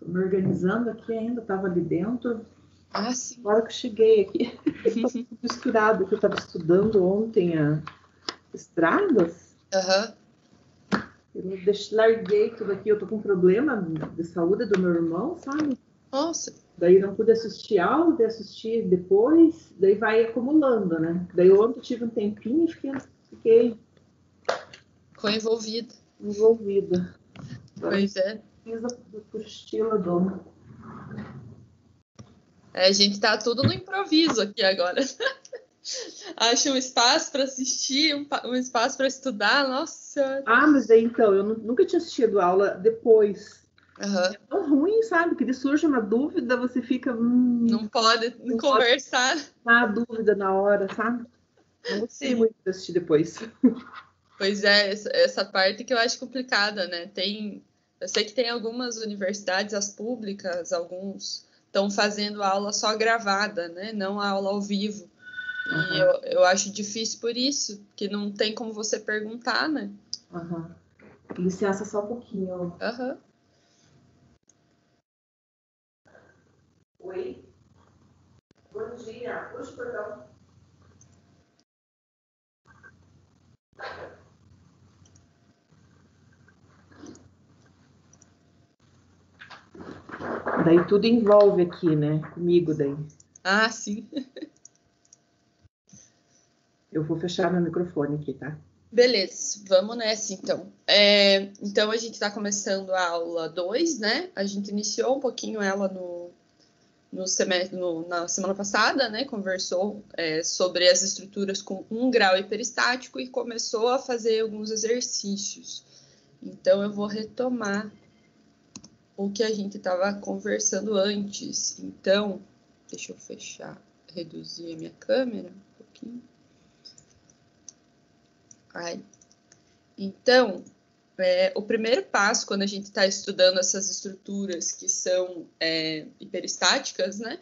me organizando aqui ainda, estava ali dentro. Sim. Agora que eu cheguei aqui, estou misturado, que eu estava estudando ontem as estradas. Eu larguei tudo aqui, eu tô com um problema de saúde do meu irmão, sabe? Nossa. Daí não pude assistir aula, de assistir depois, daí vai acumulando, né? Daí ontem tive um tempinho e fiquei envolvida. Pois é. Fiz a apostila do... A gente tá tudo no improviso aqui agora. Acha um espaço para assistir, um espaço para estudar, nossa. Mas aí, então, eu nunca tinha assistido aula depois. É tão ruim, sabe? Que surge uma dúvida, você fica... não pode conversar. Na dúvida na hora, sabe? Não gostei muito de assistir depois. Pois é, essa parte que eu acho complicada, né? Eu sei que tem algumas universidades, as públicas, alguns estão fazendo aula só gravada, né? Não a aula ao vivo. E eu acho difícil por isso, que não tem como você perguntar, né? Licença só um pouquinho. Oi? Bom dia. Puxa, perdão. Daí tudo envolve aqui, né? Comigo daí. Sim. Eu vou fechar meu microfone aqui, tá? Beleza, vamos nessa então. Então a gente está começando a aula 2, né? A gente iniciou um pouquinho ela na semana passada, né? Conversou sobre as estruturas com 1 grau hiperestático e começou a fazer alguns exercícios. Então eu vou retomar o que a gente estava conversando antes. Então, deixa eu reduzir a minha câmera um pouquinho. Então, o primeiro passo, quando a gente está estudando essas estruturas que são hiperestáticas, né,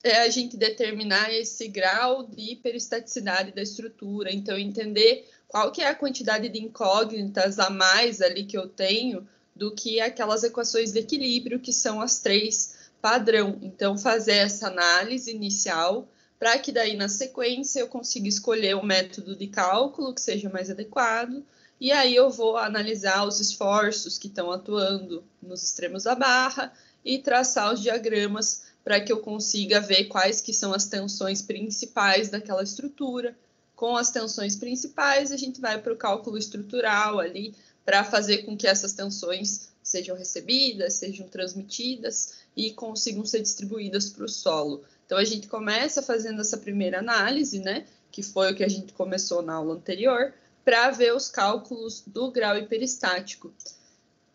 é a gente determinar esse grau de hiperestaticidade da estrutura. Então, entender qual que é a quantidade de incógnitas a mais ali que eu tenho do que aquelas equações de equilíbrio, que são as 3 padrão. Então, fazer essa análise inicial, para que daí, na sequência, eu consiga escolher o método de cálculo que seja mais adequado, e aí eu vou analisar os esforços que estão atuando nos extremos da barra e traçar os diagramas para que eu consiga ver quais que são as tensões principais daquela estrutura. Com as tensões principais, a gente vai para o cálculo estrutural ali, para fazer com que essas tensões sejam recebidas, sejam transmitidas e consigam ser distribuídas para o solo. Então, a gente começa fazendo essa primeira análise, né, que foi o que a gente começou na aula anterior, para ver os cálculos do grau hiperestático.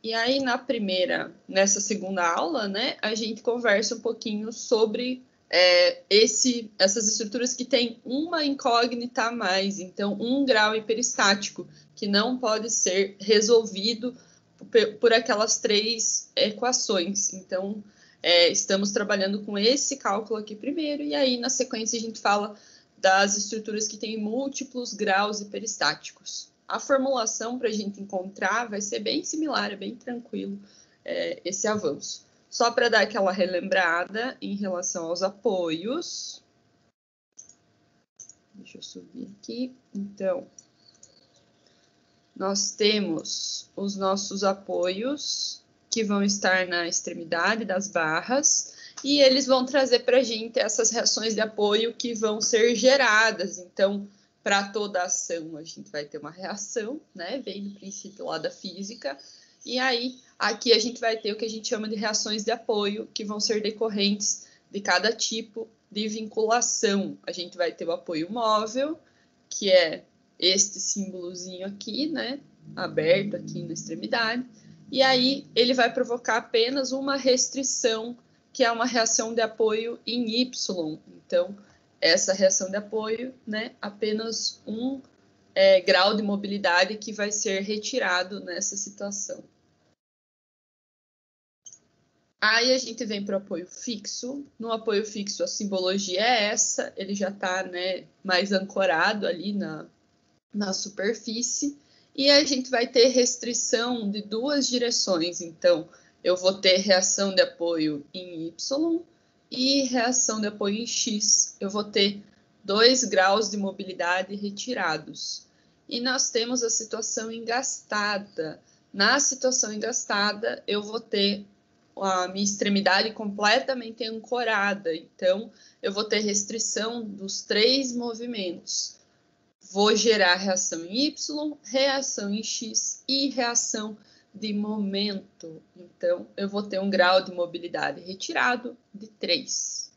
E aí, nessa segunda aula, né, a gente conversa um pouquinho sobre essas estruturas que têm uma incógnita a mais, então 1 grau hiperestático, que não pode ser resolvido por aquelas 3 equações. Então, estamos trabalhando com esse cálculo aqui primeiro, e aí, na sequência, a gente fala das estruturas que têm múltiplos graus hiperestáticos. A formulação para a gente encontrar vai ser bem similar, é bem tranquilo esse avanço. Só para dar aquela relembrada em relação aos apoios. Deixa eu subir aqui. Então, nós temos os nossos apoios, que vão estar na extremidade das barras, e eles vão trazer para a gente essas reações de apoio que vão ser geradas. Então, para toda ação, a gente vai ter uma reação, né? Vem do princípio lá da física. E aí, aqui a gente vai ter o que a gente chama de reações de apoio, que vão ser decorrentes de cada tipo de vinculação. A gente vai ter o apoio móvel, que é este símbolozinho aqui, né? Aberto aqui na extremidade. E aí, ele vai provocar apenas uma restrição, que é uma reação de apoio em Y. Então, essa reação de apoio, né? Apenas um grau de mobilidade que vai ser retirado nessa situação. Aí a gente vem para o apoio fixo. No apoio fixo, a simbologia é essa, ele já está, né, mais ancorado ali na superfície. E a gente vai ter restrição de 2 direções. Então, eu vou ter reação de apoio em Y e reação de apoio em X. Eu vou ter 2 graus de mobilidade retirados. E nós temos a situação engastada. Na situação engastada, eu vou ter a minha extremidade completamente ancorada. Então, eu vou ter restrição dos 3 movimentos. Vou gerar reação em Y, reação em X e reação de momento. Então, eu vou ter um grau de mobilidade retirado de 3.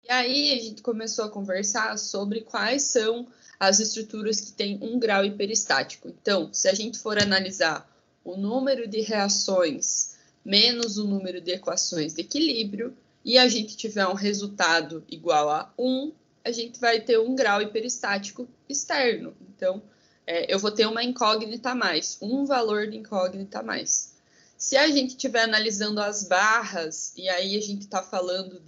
E aí, a gente começou a conversar sobre quais são as estruturas que têm um grau hiperestático. Então, se a gente for analisar o número de reações menos o número de equações de equilíbrio, e a gente tiver um resultado igual a 1, a gente vai ter um grau hiperestático externo. Então, eu vou ter uma incógnita a mais, um valor de incógnita a mais. Se a gente estiver analisando as barras, e aí a gente está falando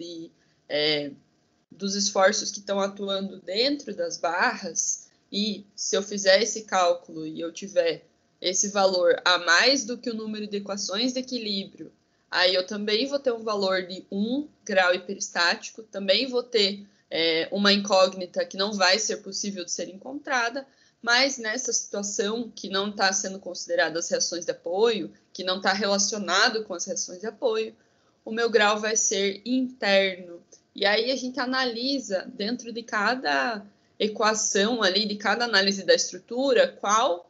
dos esforços que estão atuando dentro das barras, e se eu fizer esse cálculo e eu tiver esse valor a mais do que o número de equações de equilíbrio, aí eu também vou ter um valor de 1 grau hiperestático, também vou ter uma incógnita que não vai ser possível de ser encontrada, mas nessa situação que não está sendo considerada as reações de apoio, que não está relacionado com as reações de apoio, o meu grau vai ser interno. E aí a gente analisa dentro de cada equação ali, de cada análise da estrutura, qual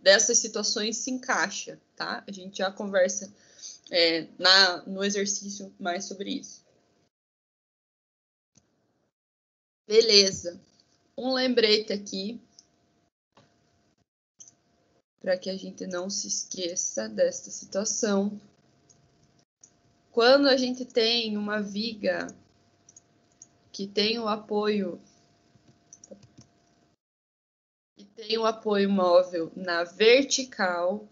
dessas situações se encaixa, tá? A gente já conversa no exercício mais sobre isso. Beleza. Um lembrete aqui, para que a gente não se esqueça desta situação. Quando a gente tem uma viga que tem o apoio móvel na vertical,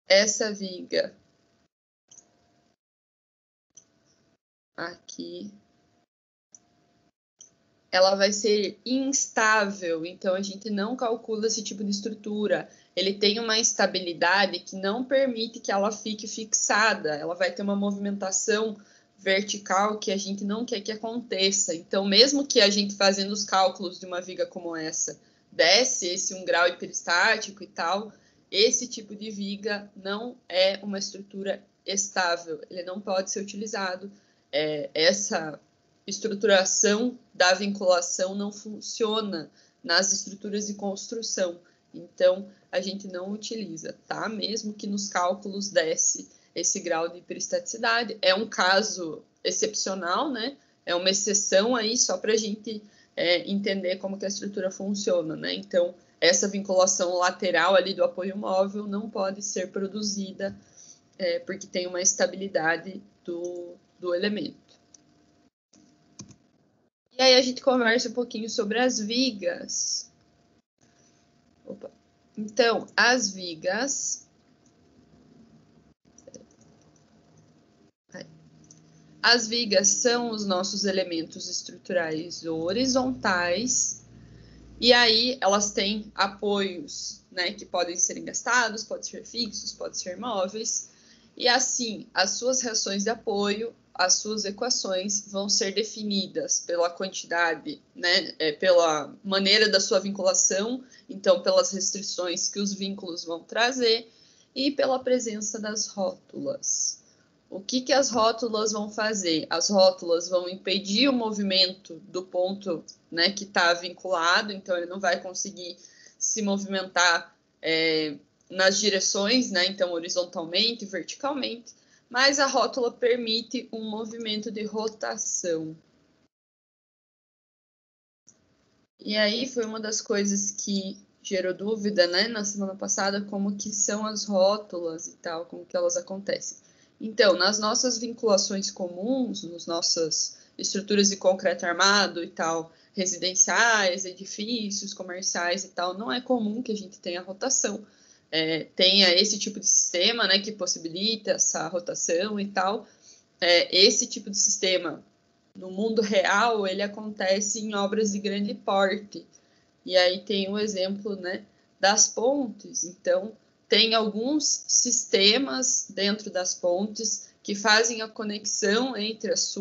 essa viga aqui, ela vai ser instável, então a gente não calcula esse tipo de estrutura. Ele tem uma instabilidade que não permite que ela fique fixada, ela vai ter uma movimentação vertical que a gente não quer que aconteça. Então, mesmo que a gente fazendo os cálculos de uma viga como essa, desse esse 1 grau hiperestático e tal, esse tipo de viga não é uma estrutura estável, ele não pode ser utilizado. Essa estruturação da vinculação não funciona nas estruturas de construção, então a gente não utiliza, tá? Mesmo que nos cálculos desse esse grau de hiperestaticidade, é um caso excepcional, né? É uma exceção aí só para a gente entender como que a estrutura funciona, né? Então, essa vinculação lateral ali do apoio móvel não pode ser produzida porque tem uma estabilidade do elemento. E aí a gente conversa um pouquinho sobre as vigas. Opa. Então, as vigas... As vigas são os nossos elementos estruturais horizontais, e aí elas têm apoios, né, que podem ser engastados, podem ser fixos, podem ser móveis, e assim, as suas reações de apoio, as suas equações vão ser definidas pela quantidade, né, pela maneira da sua vinculação, então pelas restrições que os vínculos vão trazer, e pela presença das rótulas. O que as rótulas vão fazer? As rótulas vão impedir o movimento do ponto, né, que está vinculado, então ele não vai conseguir se movimentar nas direções, né, então horizontalmente e verticalmente, mas a rótula permite um movimento de rotação. E aí foi uma das coisas que gerou dúvida, né, na semana passada, como que são as rótulas e tal, como que elas acontecem. Então, nas nossas vinculações comuns, nas nossas estruturas de concreto armado e tal, residenciais, edifícios, comerciais e tal, não é comum que a gente tenha rotação. Tenha esse tipo de sistema, né, que possibilita essa rotação e tal. Esse tipo de sistema, no mundo real, ele acontece em obras de grande porte. E aí tem o exemplo, né, das pontes. Então, tem alguns sistemas dentro das pontes que fazem a conexão entre os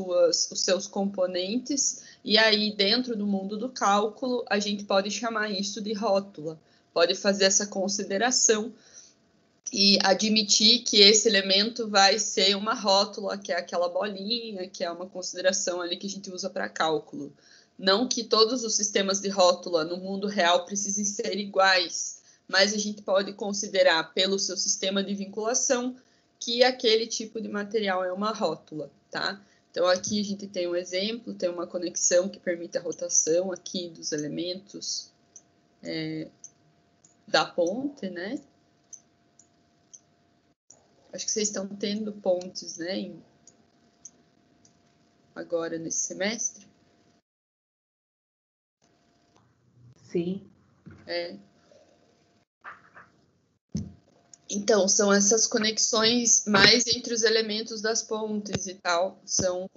seus componentes, e aí, dentro do mundo do cálculo, a gente pode chamar isso de rótula, pode fazer essa consideração e admitir que esse elemento vai ser uma rótula, que é aquela bolinha, que é uma consideração ali que a gente usa para cálculo. Não que todos os sistemas de rótula no mundo real precisem ser iguais, mas a gente pode considerar pelo seu sistema de vinculação que aquele tipo de material é uma rótula, tá? Então, aqui a gente tem um exemplo, tem uma conexão que permite a rotação aqui dos elementos da ponte, né? Acho que vocês estão tendo pontes, né? Agora, nesse semestre. Sim. Então, são essas conexões mais entre os elementos das pontes e tal, são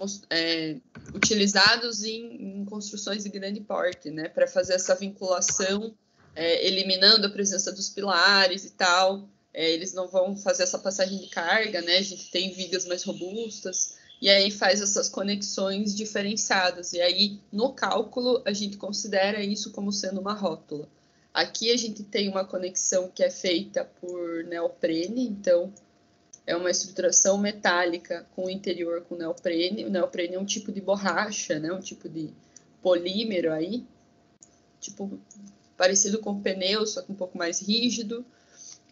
utilizados em construções de grande porte, né, para fazer essa vinculação, eliminando a presença dos pilares e tal. Eles não vão fazer essa passagem de carga, né, a gente tem vigas mais robustas, e aí faz essas conexões diferenciadas. E aí, no cálculo, a gente considera isso como sendo uma rótula. Aqui a gente tem uma conexão que é feita por neoprene, então é uma estruturação metálica com o interior com neoprene. O neoprene é um tipo de borracha, né? Um tipo de polímero aí, tipo parecido com pneu, só que um pouco mais rígido.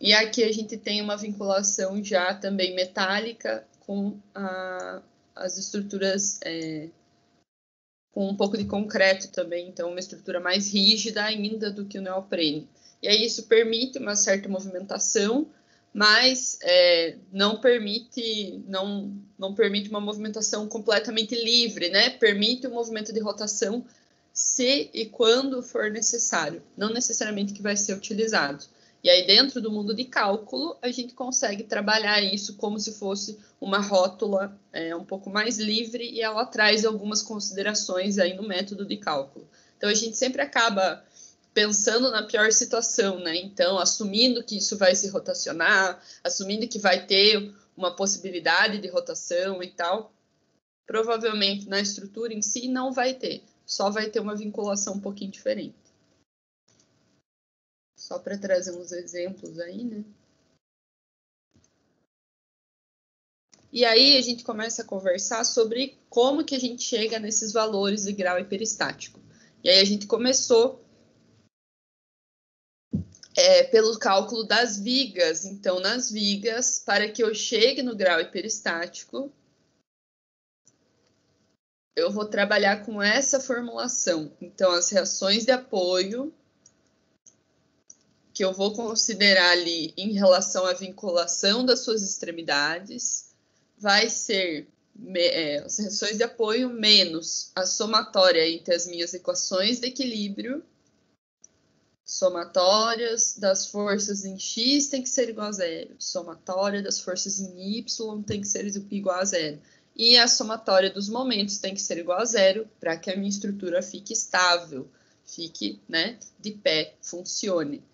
E aqui a gente tem uma vinculação já também metálica com as estruturas com um pouco de concreto também, então uma estrutura mais rígida ainda do que o neoprene. E aí isso permite uma certa movimentação, mas não permite uma movimentação completamente livre, né? Permite o movimento de rotação se e quando for necessário, não necessariamente que vai ser utilizado. E aí, dentro do mundo de cálculo, a gente consegue trabalhar isso como se fosse uma rótula um pouco mais livre, e ela traz algumas considerações aí no método de cálculo. Então, a gente sempre acaba pensando na pior situação, né? Então, assumindo que isso vai se rotacionar, assumindo que vai ter uma possibilidade de rotação e tal, provavelmente na estrutura em si não vai ter, só vai ter uma vinculação um pouquinho diferente. Só para trazer uns exemplos aí, né? E aí a gente começa a conversar sobre como que a gente chega nesses valores de grau hiperestático. E aí a gente começou pelo cálculo das vigas. Então, nas vigas, para que eu chegue no grau hiperestático, eu vou trabalhar com essa formulação. Então, as reações de apoio que eu vou considerar ali em relação à vinculação das suas extremidades, vai ser as reações de apoio menos a somatória entre as minhas equações de equilíbrio, somatórias das forças em X tem que ser igual a zero, somatória das forças em Y tem que ser igual a zero, e a somatória dos momentos tem que ser igual a zero para que a minha estrutura fique estável, fique, né, de pé, funcione.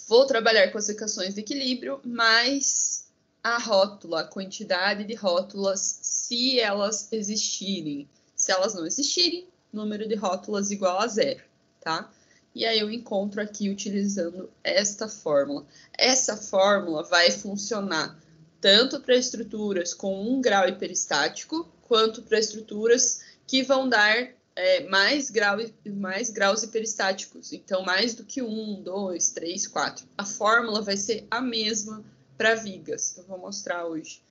Vou trabalhar com as equações de equilíbrio, mais a rótula, a quantidade de rótulas, se elas existirem. Se elas não existirem, número de rótulas igual a zero, tá? E aí eu encontro aqui utilizando esta fórmula. Essa fórmula vai funcionar tanto para estruturas com 1 grau hiperestático, quanto para estruturas que vão dar mais graus hiperestáticos. Então, mais do que 1, 2, 3, 4. A fórmula vai ser a mesma para vigas. Eu vou mostrar hoje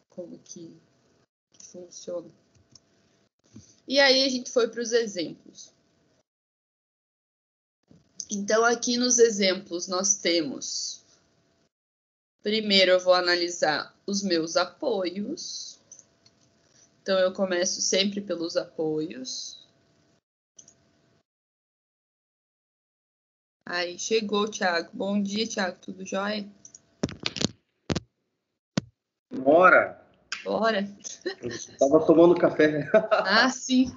como que funciona. E aí a gente foi para os exemplos. Então, aqui nos exemplos nós temos... Primeiro eu vou analisar os meus apoios. Então, eu começo sempre pelos apoios. Aí, chegou, Thiago. Bom dia, Thiago. Tudo jóia? Bora! Bora! Eu estava tomando café. Ah, sim.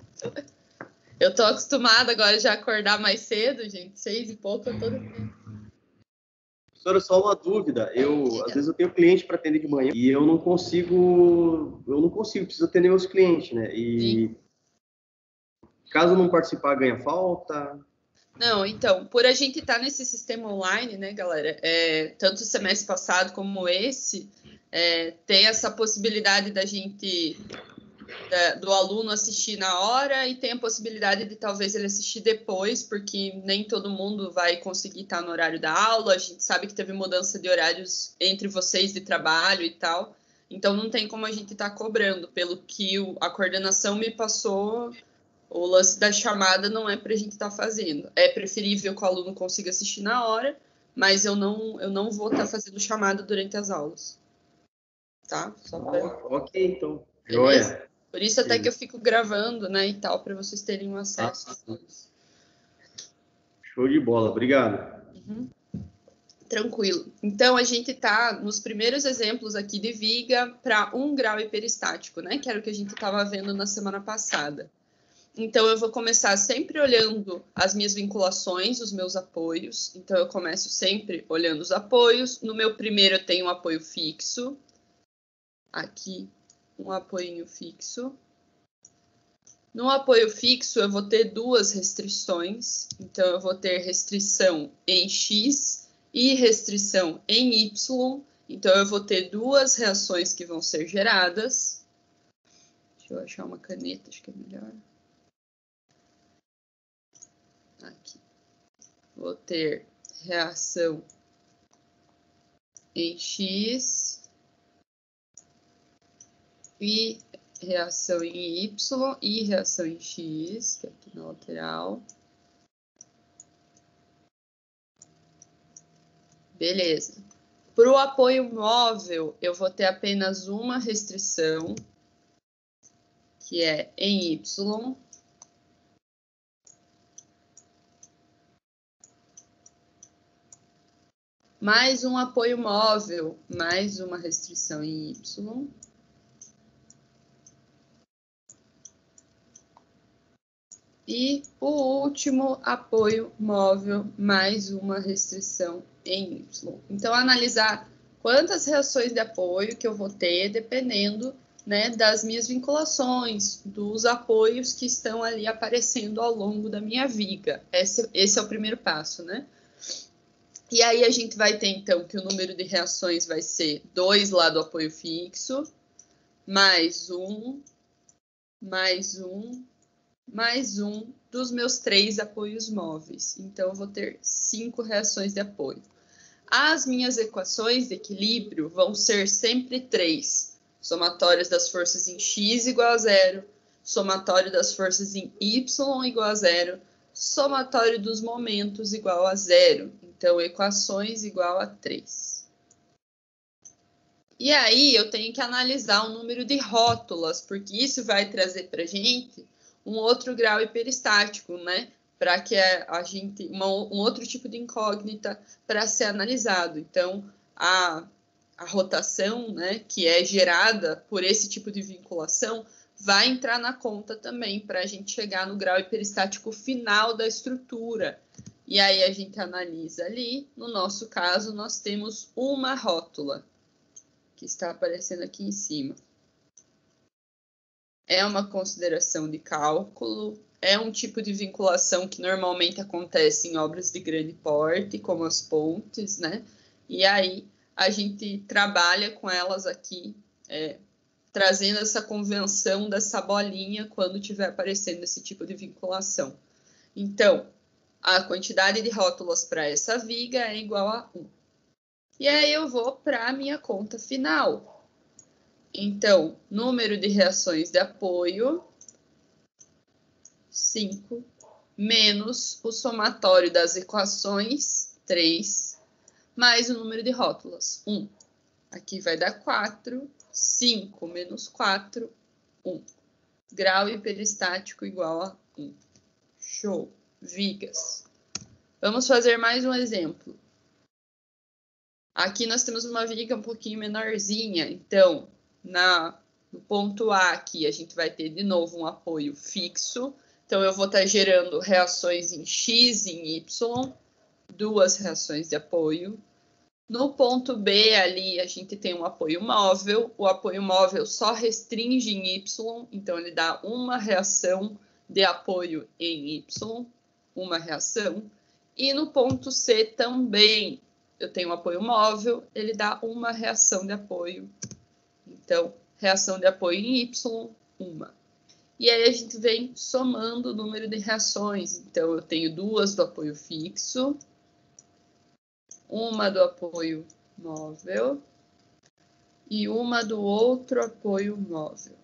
Eu tô acostumada agora já a acordar mais cedo, gente. 6 e pouco eu tô... Professora, só uma dúvida. Às vezes eu tenho cliente para atender de manhã e eu não consigo, preciso atender meus clientes, né? E Sim. caso não participar, ganha falta? Não, então, por a gente estar nesse sistema online, né, galera, tanto o semestre passado como esse, tem essa possibilidade do aluno assistir na hora e tem a possibilidade de talvez ele assistir depois, porque nem todo mundo vai conseguir estar no horário da aula. A gente sabe que teve mudança de horários entre vocês de trabalho e tal, então não tem como a gente estar cobrando. Pelo que a coordenação me passou, o lance da chamada não é para a gente estar fazendo. É preferível que o aluno consiga assistir na hora, mas eu não vou estar fazendo chamada durante as aulas. Tá? Só pra... Ok, então. Joia. Por isso até que eu fico gravando, né, e tal, para vocês terem um acesso. Show de bola, obrigado. Uhum. Tranquilo. Então, a gente está nos primeiros exemplos aqui de viga para 1 grau hiperestático, né, que era o que a gente estava vendo na semana passada. Então, eu vou começar sempre olhando as minhas vinculações, os meus apoios. Então, eu começo sempre olhando os apoios. No meu primeiro, eu tenho um apoio fixo. Aqui, um apoio fixo. No apoio fixo, eu vou ter 2 restrições. Então, eu vou ter restrição em X e restrição em Y. Então, eu vou ter 2 reações que vão ser geradas. Deixa eu achar uma caneta, acho que é melhor. Aqui. Vou ter reação em X e reação em Y e reação em X, que é aqui na lateral. Beleza. Para o apoio móvel, eu vou ter apenas uma restrição, que é em Y. Mais um apoio móvel, mais uma restrição em Y. E o último apoio móvel, mais uma restrição em Y. Então, analisar quantas reações de apoio que eu vou ter, dependendo, né, das minhas vinculações, dos apoios que estão ali aparecendo ao longo da minha viga. Esse é o primeiro passo, né? E aí a gente vai ter, então, que o número de reações vai ser 2 lá do apoio fixo, mais um dos meus 3 apoios móveis. Então, eu vou ter 5 reações de apoio. As minhas equações de equilíbrio vão ser sempre 3. Somatórios das forças em X igual a 0, somatório das forças em Y igual a 0, somatório dos momentos igual a 0. Então, equações igual a 3. E aí, eu tenho que analisar o número de rótulas, porque isso vai trazer para a gente um outro grau hiperestático, né? Para que a gente... um outro tipo de incógnita para ser analisado. Então, a rotação, né, que é gerada por esse tipo de vinculação, vai entrar na conta também para a gente chegar no grau hiperestático final da estrutura. E aí a gente analisa ali, no nosso caso, nós temos uma rótula, que está aparecendo aqui em cima. É uma consideração de cálculo, é um tipo de vinculação que normalmente acontece em obras de grande porte, como as pontes, né? E aí a gente trabalha com elas aqui, trazendo essa convenção dessa bolinha quando estiver aparecendo esse tipo de vinculação. Então, a quantidade de rótulas para essa viga é igual a 1. E aí eu vou para a minha conta final. Então, número de reações de apoio, 5, menos o somatório das equações, 3, mais o número de rótulas, 1. Aqui vai dar 4, 5 menos 4, 1. Grau hiperestático igual a 1. Show. Vigas. Vamos fazer mais um exemplo. Aqui nós temos uma viga um pouquinho menorzinha, então, no ponto A aqui, a gente vai ter de novo um apoio fixo. Então, eu vou estar gerando reações em X e em Y, 2 reações de apoio. No ponto B ali, a gente tem um apoio móvel. O apoio móvel só restringe em Y, então ele dá uma reação de apoio em Y, uma reação. E no ponto C também, eu tenho um apoio móvel, ele dá uma reação de apoio. Então, reação de apoio em Y, uma. E aí a gente vem somando o número de reações. Então, eu tenho 2 do apoio fixo, uma do apoio móvel e uma do outro apoio móvel.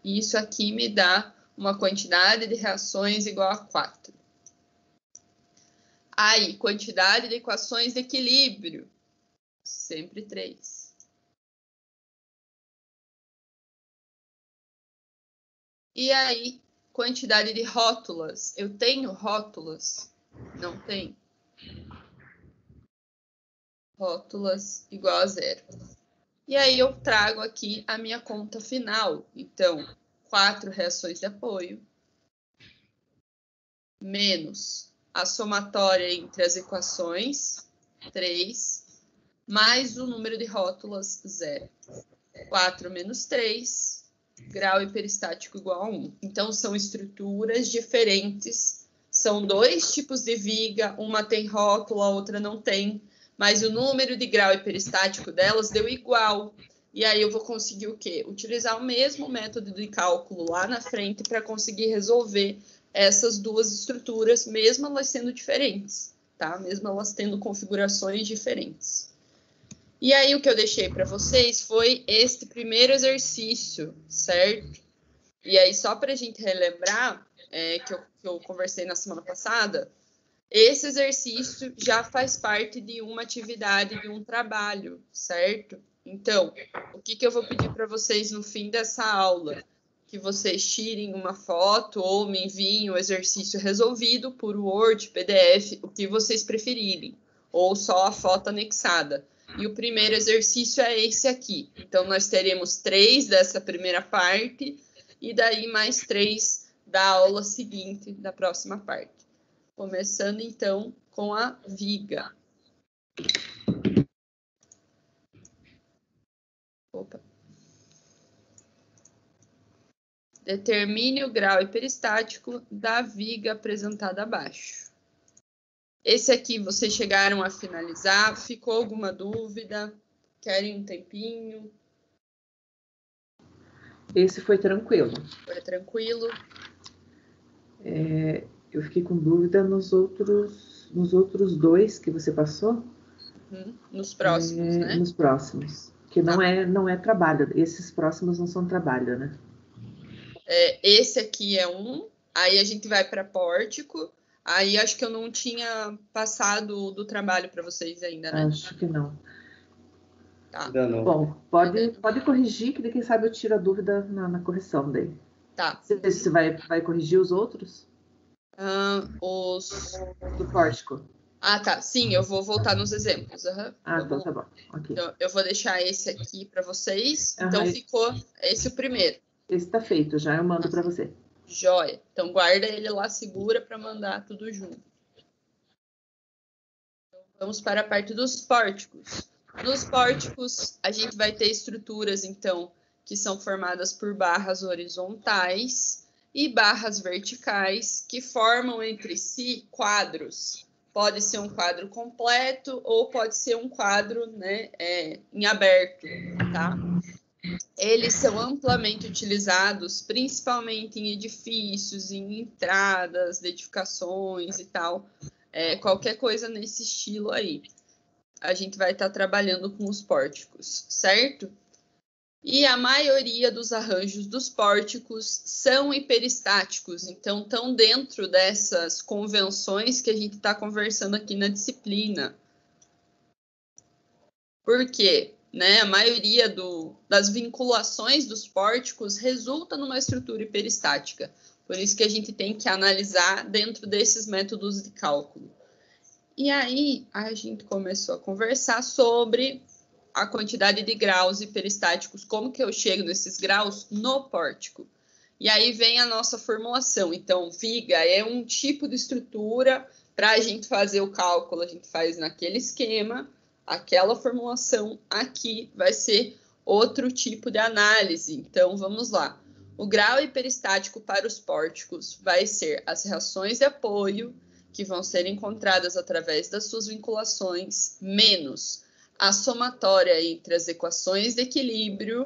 E isso aqui me dá uma quantidade de reações igual a 4. Aí, quantidade de equações de equilíbrio, sempre 3. E aí, quantidade de rótulas, eu tenho rótulas? Não tenho. Rótulas igual a 0. E aí eu trago aqui a minha conta final. Então, 4 reações de apoio, menos a somatória entre as equações, 3, mais o número de rótulas, 0. 4 menos 3, grau hiperestático igual a 1. Então, são estruturas diferentes. São 2 tipos de viga, uma tem rótula, a outra não tem. Mas o número de grau hiperestático delas deu igual. E aí eu vou conseguir o quê? Utilizar o mesmo método de cálculo lá na frente para conseguir resolver essas 2 estruturas, mesmo elas sendo diferentes, tá? Mesmo elas tendo configurações diferentes. E aí o que eu deixei para vocês foi este primeiro exercício, certo? E aí só para a gente relembrar, que eu conversei na semana passada, esse exercício já faz parte de uma atividade, de um trabalho, certo? Então, o que eu vou pedir para vocês no fim dessa aula? Que vocês tirem uma foto ou me enviem o exercício resolvido por Word, PDF, o que vocês preferirem, ou só a foto anexada. E o primeiro exercício é esse aqui. Então, nós teremos 3 dessa primeira parte e daí mais 3 da aula seguinte, da próxima parte. Começando, então, com a viga. Opa. Determine o grau hiperestático da viga apresentada abaixo. Esse aqui vocês chegaram a finalizar? Ficou alguma dúvida? Querem um tempinho? Esse foi tranquilo. Foi tranquilo? Eu fiquei com dúvida nos outros 2 que você passou. Nos próximos, né? Nos próximos. Que não é trabalho. Esses próximos não são trabalho, né? Esse aqui é um. Aí a gente vai para pórtico. Aí acho que eu não tinha passado do trabalho para vocês ainda, né? Acho que não. Tá. Ainda não. Bom, pode corrigir, que quem sabe eu tiro a dúvida na correção dele. Tá. Você vai corrigir os outros? Os... Do pórtico. Ah, tá. Sim, eu vou voltar nos exemplos. Então tá bom. Okay. Então, eu vou deixar esse aqui para vocês. Então, ficou esse o primeiro. Esse está feito, já eu mando para você. Joia. Então, guarda ele lá, segura para mandar tudo junto. Então, vamos para a parte dos pórticos. Nos pórticos, a gente vai ter estruturas, então, que são formadas por barras horizontais e barras verticais, que formam entre si quadros. Pode ser um quadro completo ou pode ser um quadro, né, em aberto, tá? Eles são amplamente utilizados, principalmente em edifícios, em entradas de edificações e tal. Qualquer coisa nesse estilo aí. A gente vai estar trabalhando com os pórticos, certo? E a maioria dos arranjos dos pórticos são hiperestáticos, então estão dentro dessas convenções que a gente está conversando aqui na disciplina. Por quê? A maioria das vinculações dos pórticos resulta numa estrutura hiperestática. Por isso que a gente tem que analisar dentro desses métodos de cálculo. E aí a gente começou a conversar sobre a quantidade de graus hiperestáticos, como que eu chego nesses graus no pórtico. E aí vem a nossa formulação. Então, viga é um tipo de estrutura para a gente fazer o cálculo, a gente faz naquele esquema. Aquela formulação aqui vai ser outro tipo de análise. Então, vamos lá. O grau hiperestático para os pórticos vai ser as reações de apoio, que vão ser encontradas através das suas vinculações, menos a somatória entre as equações de equilíbrio,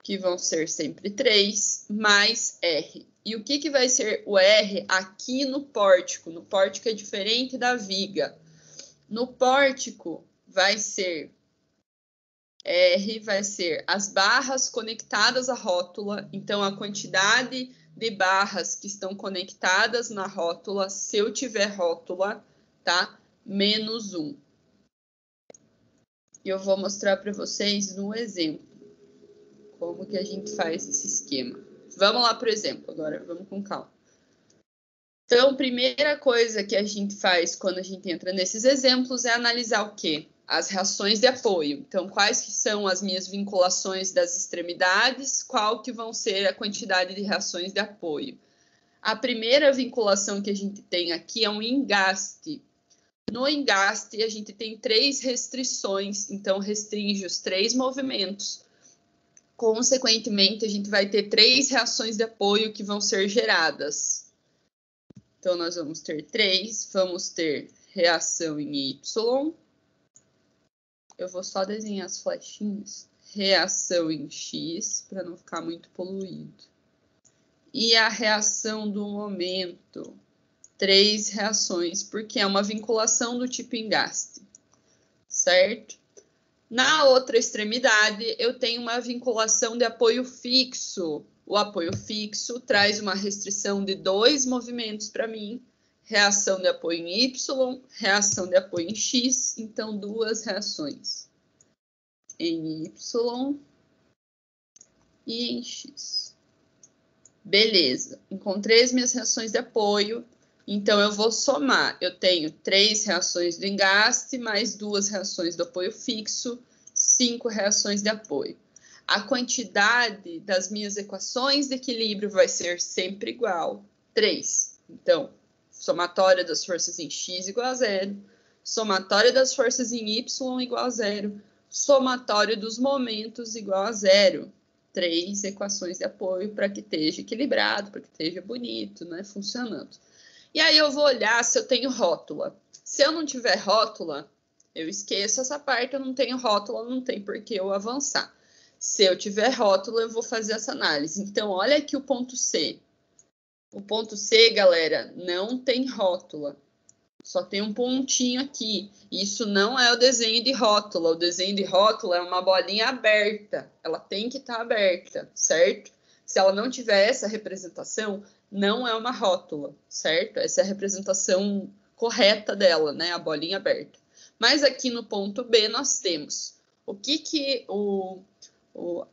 que vão ser sempre 3, mais R. E o que vai ser o R aqui no pórtico? No pórtico é diferente da viga. No pórtico vai ser R, vai ser as barras conectadas à rótula. Então, a quantidade de barras que estão conectadas na rótula, se eu tiver rótula, tá? Menos 1. E eu vou mostrar para vocês no exemplo como que a gente faz esse esquema. Vamos lá para o exemplo agora, vamos com calma. Então, primeira coisa que a gente faz quando a gente entra nesses exemplos é analisar o quê? As reações de apoio. Então, quais que são as minhas vinculações das extremidades, qual que vão ser a quantidade de reações de apoio. A primeira vinculação que a gente tem aqui é um engaste. No engaste, a gente tem 3 restrições, então restringe os 3 movimentos. Consequentemente, a gente vai ter 3 reações de apoio que vão ser geradas. Então, nós vamos ter 3, vamos ter reação em Y. Eu vou só desenhar as flechinhas. Reação em X, para não ficar muito poluído. E a reação do momento. 3 reações, porque é uma vinculação do tipo engaste. Certo? Na outra extremidade, eu tenho uma vinculação de apoio fixo. O apoio fixo traz uma restrição de 2 movimentos para mim. Reação de apoio em Y, reação de apoio em X. Então, 2 reações. Em Y e em X. Beleza. Encontrei as minhas reações de apoio. Então, eu vou somar. Eu tenho 3 reações do engaste, mais 2 reações do apoio fixo, 5 reações de apoio. A quantidade das minhas equações de equilíbrio vai ser sempre igual, 3. Então, somatória das forças em X igual a 0, somatória das forças em Y igual a 0, somatório dos momentos igual a 0. 3 equações de apoio para que esteja equilibrado, para que esteja bonito, né, funcionando. E aí eu vou olhar se eu tenho rótula. Se eu não tiver rótula, eu esqueço essa parte, eu não tenho rótula, não tem por que eu avançar. Se eu tiver rótula, eu vou fazer essa análise. Então, olha aqui o ponto C. O ponto C, galera, não tem rótula. Só tem um pontinho aqui. Isso não é o desenho de rótula. O desenho de rótula é uma bolinha aberta. Ela tem que estar aberta, certo? Se ela não tiver essa representação, não é uma rótula, certo? Essa é a representação correta dela, né? A bolinha aberta. Mas aqui no ponto B nós temos o que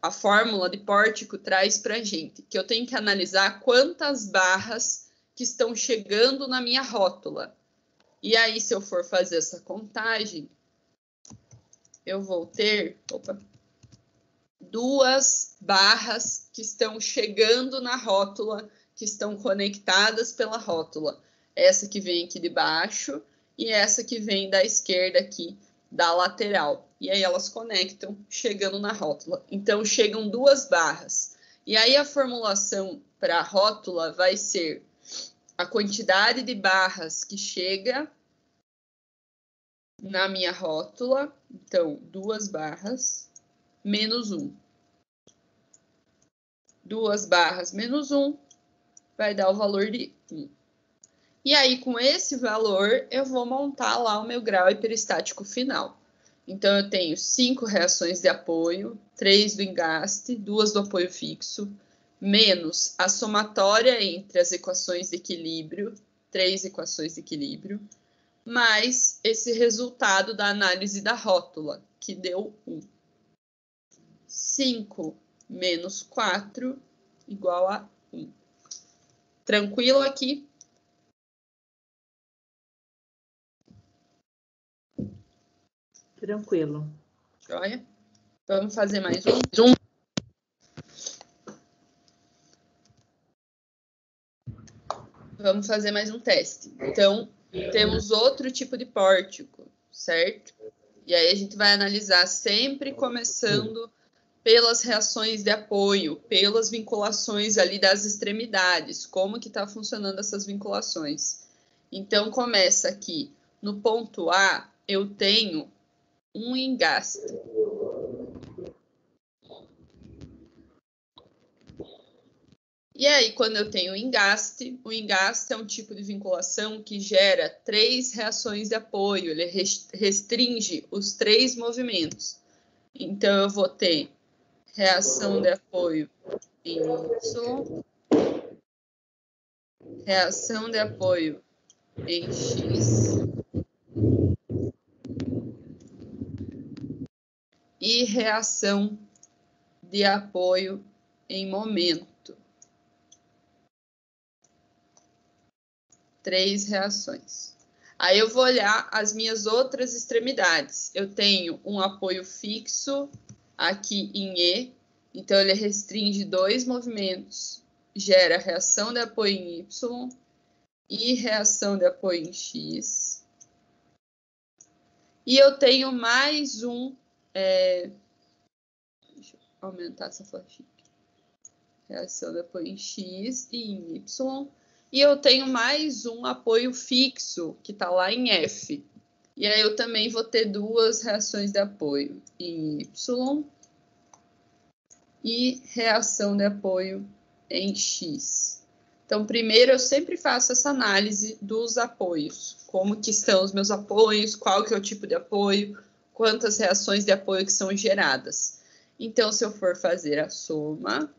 a fórmula de pórtico traz para a gente. Que eu tenho que analisar quantas barras que estão chegando na minha rótula. E aí, se eu for fazer essa contagem, eu vou ter 2 barras que estão chegando na rótula, que estão conectadas pela rótula. Essa que vem aqui de baixo e essa que vem da esquerda aqui, da lateral. E aí elas conectam, chegando na rótula. Então, chegam 2 barras. E aí a formulação para a rótula vai ser a quantidade de barras que chega na minha rótula. Então, 2 barras menos 1. 2 barras menos 1 vai dar o valor de 1. E aí, com esse valor, eu vou montar lá o meu grau hiperestático final. Então, eu tenho 5 reações de apoio, 3 do engaste, 2 do apoio fixo, menos a somatória entre as equações de equilíbrio, 3 equações de equilíbrio, mais esse resultado da análise da rótula, que deu 1. 5 menos 4 igual a 1. Tranquilo aqui? Tranquilo. Joia? Vamos fazer mais um. Vamos fazer mais um teste. Então, temos outro tipo de pórtico. certo? E aí a gente vai analisar sempre começando pelas reações de apoio, pelas vinculações ali das extremidades, como que está funcionando essas vinculações. Então, começa aqui. No ponto A, eu tenho um engaste. E aí, quando eu tenho engaste, o engaste é um tipo de vinculação que gera 3 reações de apoio, ele restringe os 3 movimentos. Então, eu vou ter reação de apoio em Y, reação de apoio em X e reação de apoio em momento. 3 reações. Aí eu vou olhar as minhas outras extremidades. Eu tenho um apoio fixo aqui em E, então ele restringe 2 movimentos, gera reação de apoio em Y e reação de apoio em X. E eu tenho mais um... deixa eu aumentar essa flechinha aqui. Reação de apoio em X e em Y. E eu tenho mais um apoio fixo, que está lá em F. E aí eu também vou ter 2 reações de apoio em Y e reação de apoio em X. Então, primeiro eu sempre faço essa análise dos apoios. Como que estão os meus apoios, qual que é o tipo de apoio, quantas reações de apoio que são geradas. Então, se eu for fazer a soma,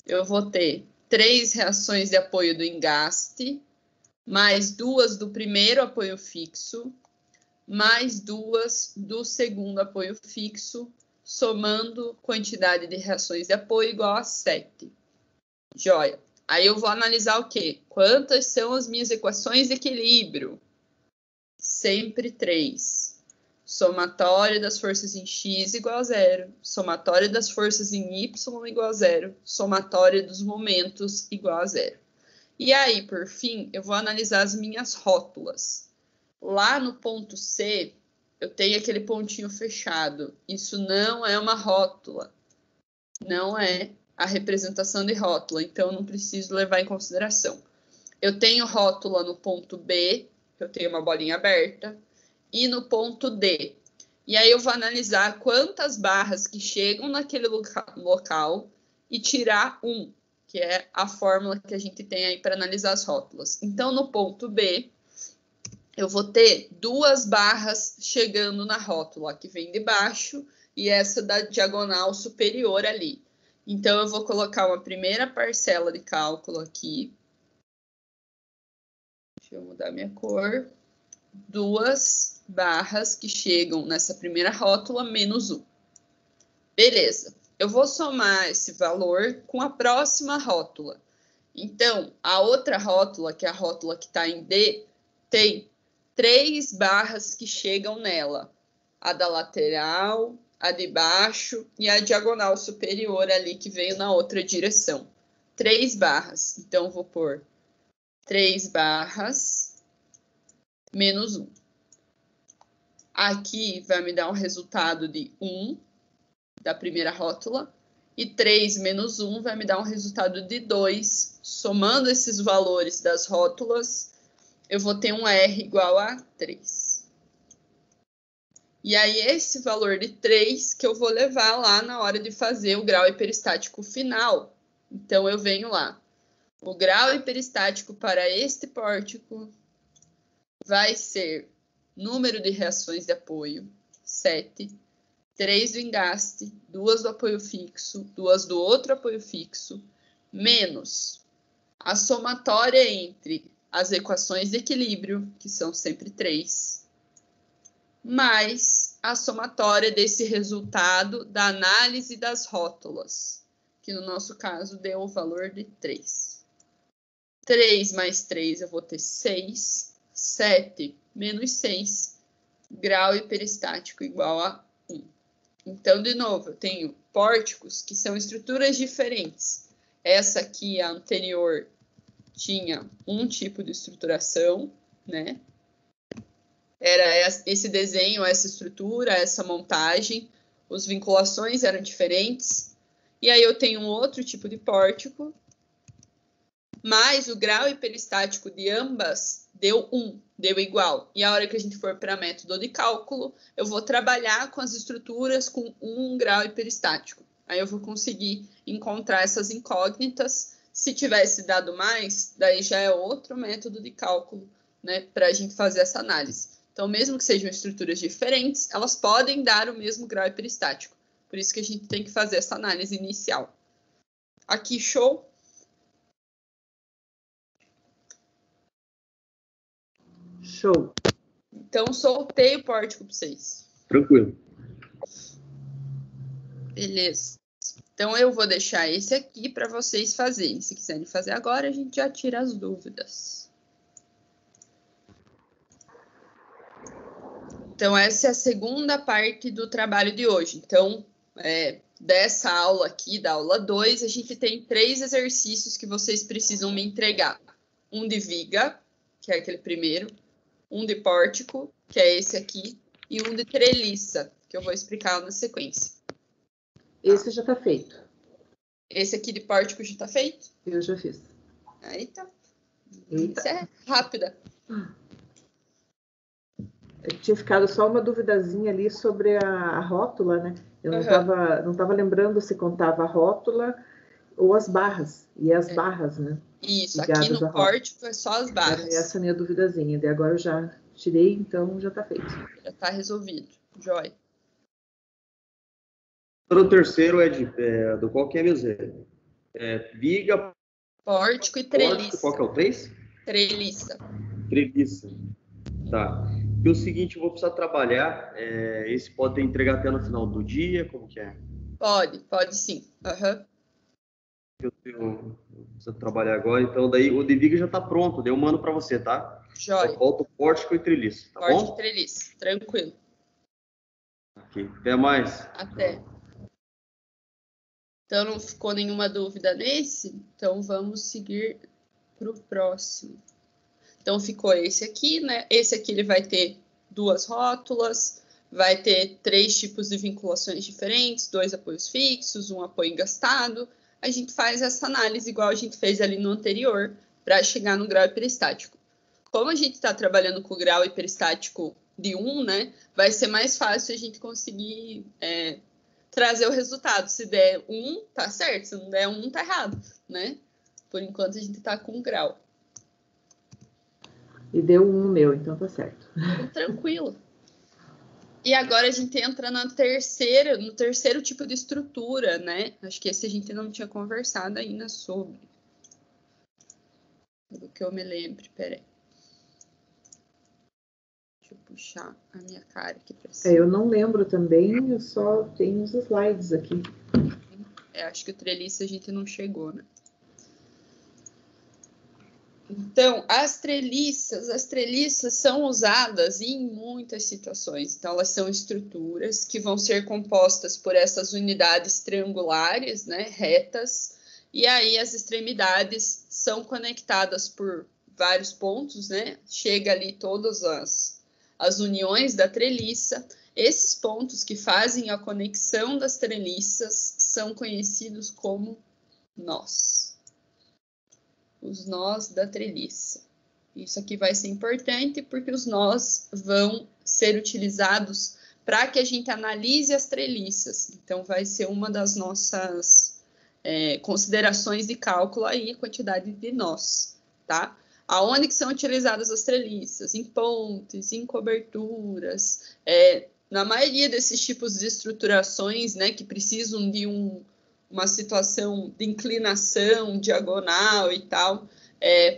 eu vou ter 3 reações de apoio do engaste, mais 2 do primeiro apoio fixo, mais 2 do segundo apoio fixo, somando quantidade de reações de apoio igual a 7. Joia. Aí eu vou analisar o quê? Quantas são as minhas equações de equilíbrio? Sempre 3. Somatório das forças em X igual a 0. Somatório das forças em Y igual a 0. Somatório dos momentos igual a 0. E aí, por fim, eu vou analisar as minhas rótulas. Lá no ponto C, eu tenho aquele pontinho fechado. Isso não é uma rótula. Não é a representação de rótula. Então, eu não preciso levar em consideração. Eu tenho rótula no ponto B, eu tenho uma bolinha aberta, e no ponto D. E aí eu vou analisar quantas barras que chegam naquele local e tirar 1, que é a fórmula que a gente tem aí para analisar as rótulas. Então, no ponto B, eu vou ter 2 barras chegando na rótula, que vem de baixo, e essa da diagonal superior ali. Então, eu vou colocar uma primeira parcela de cálculo aqui. Deixa eu mudar minha cor. 2 barras que chegam nessa primeira rótula, menos 1. Beleza. Eu vou somar esse valor com a próxima rótula. Então, a outra rótula, que é a rótula que está em D, tem 3 barras que chegam nela. A da lateral, a de baixo e a diagonal superior ali que veio na outra direção. 3 barras. Então, vou pôr 3 barras menos 1. Aqui vai me dar um resultado de 1 da primeira rótula. E 3 menos 1 vai me dar um resultado de 2. Somando esses valores das rótulas, eu vou ter um R igual a 3. E aí, esse valor de 3 que eu vou levar lá na hora de fazer o grau hiperestático final. Então, eu venho lá. O grau hiperestático para este pórtico vai ser número de reações de apoio, 7. 3 do engaste, 2 do apoio fixo, 2 do outro apoio fixo, menos a somatória entre as equações de equilíbrio, que são sempre 3, mais a somatória desse resultado da análise das rótulas, que no nosso caso deu o valor de 3. 3 mais 3 eu vou ter 6, 7 menos 6, grau hiperestático igual a 1. Então, de novo, eu tenho pórticos que são estruturas diferentes. Essa aqui, a anterior, tinha um tipo de estruturação, né? era esse desenho, essa estrutura, essa montagem, as vinculações eram diferentes. E aí eu tenho um outro tipo de pórtico, mas o grau hiperestático de ambas deu 1, deu igual. E a hora que a gente for para método de cálculo, eu vou trabalhar com as estruturas com 1 grau hiperestático. Aí eu vou conseguir encontrar essas incógnitas. Se tivesse dado mais, daí já é outro método de cálculo, né, para a gente fazer essa análise. Então, mesmo que sejam estruturas diferentes, elas podem dar o mesmo grau hiperestático. Por isso que a gente tem que fazer essa análise inicial. Aqui, show? Show. Então, soltei o pórtico para vocês. Tranquilo. Beleza. Então, eu vou deixar esse aqui para vocês fazerem. Se quiserem fazer agora, a gente já tira as dúvidas. Então, essa é a segunda parte do trabalho de hoje. Então, dessa aula aqui, da aula 2, a gente tem 3 exercícios que vocês precisam me entregar. Um de viga, que é aquele primeiro. Um de pórtico, que é esse aqui. E um de treliça, que eu vou explicar na sequência. Esse já está feito. Esse aqui de pórtico já está feito? Eu já fiz. Eita. Eita. Isso é rápida. Tinha ficado só uma duvidazinha ali sobre a rótula, né? Eu não tava lembrando se contava a rótula ou as barras. E as barras, né? Isso, aqui no pórtico é só as barras. Essa é a minha duvidazinha. Daí agora eu já tirei, então já está feito. Já está resolvido. Joia. O terceiro do qual que é mesmo? Viga, pórtico e treliça. Qual que é o 3? Treliça. Treliça. Tá. E o seguinte, eu vou precisar trabalhar. Esse pode entregar até no final do dia? Como que é? Pode sim. Eu preciso trabalhar agora, então daí o de viga já está pronto, daí eu mando para você, tá? Joia. Só falta o pórtico e treliça, tá pórtico bom? E treliça, tranquilo. Aqui. Até mais. Até. Então, não ficou nenhuma dúvida nesse? Então, vamos seguir para o próximo. Então, ficou esse aqui, né? Esse aqui ele vai ter 2 rótulas, vai ter 3 tipos de vinculações diferentes, 2 apoios fixos, 1 apoio engastado. A gente faz essa análise igual a gente fez ali no anterior, para chegar no grau hiperestático. Como a gente está trabalhando com o grau hiperestático de 1, né? Vai ser mais fácil a gente conseguir trazer o resultado. Se der 1, tá certo. Se não der 1, tá errado, né? Por enquanto, a gente tá com grau. E deu 1 meu, então tá certo. Tranquilo. E agora a gente entra no terceiro tipo de estrutura, né? Acho que esse a gente não tinha conversado ainda sobre. Do que eu me lembro, peraí. Deixa eu puxar a minha cara aqui para cima. Eu não lembro também, eu só tenho os slides aqui. Acho que o treliça a gente não chegou, né? Então, as treliças são usadas em muitas situações. Então, elas são estruturas que vão ser compostas por essas unidades triangulares, né, retas, e aí as extremidades são conectadas por vários pontos, né? Chega ali todas as uniões da treliça. Esses pontos que fazem a conexão das treliças são conhecidos como nós. Os nós da treliça. Isso aqui vai ser importante porque os nós vão ser utilizados para que a gente analise as treliças. Então, vai ser uma das nossas considerações de cálculo aí, a quantidade de nós, tá? Aonde que são utilizadas as treliças? Em pontes, em coberturas, na maioria desses tipos de estruturações, né, que precisam de uma situação de inclinação diagonal e tal,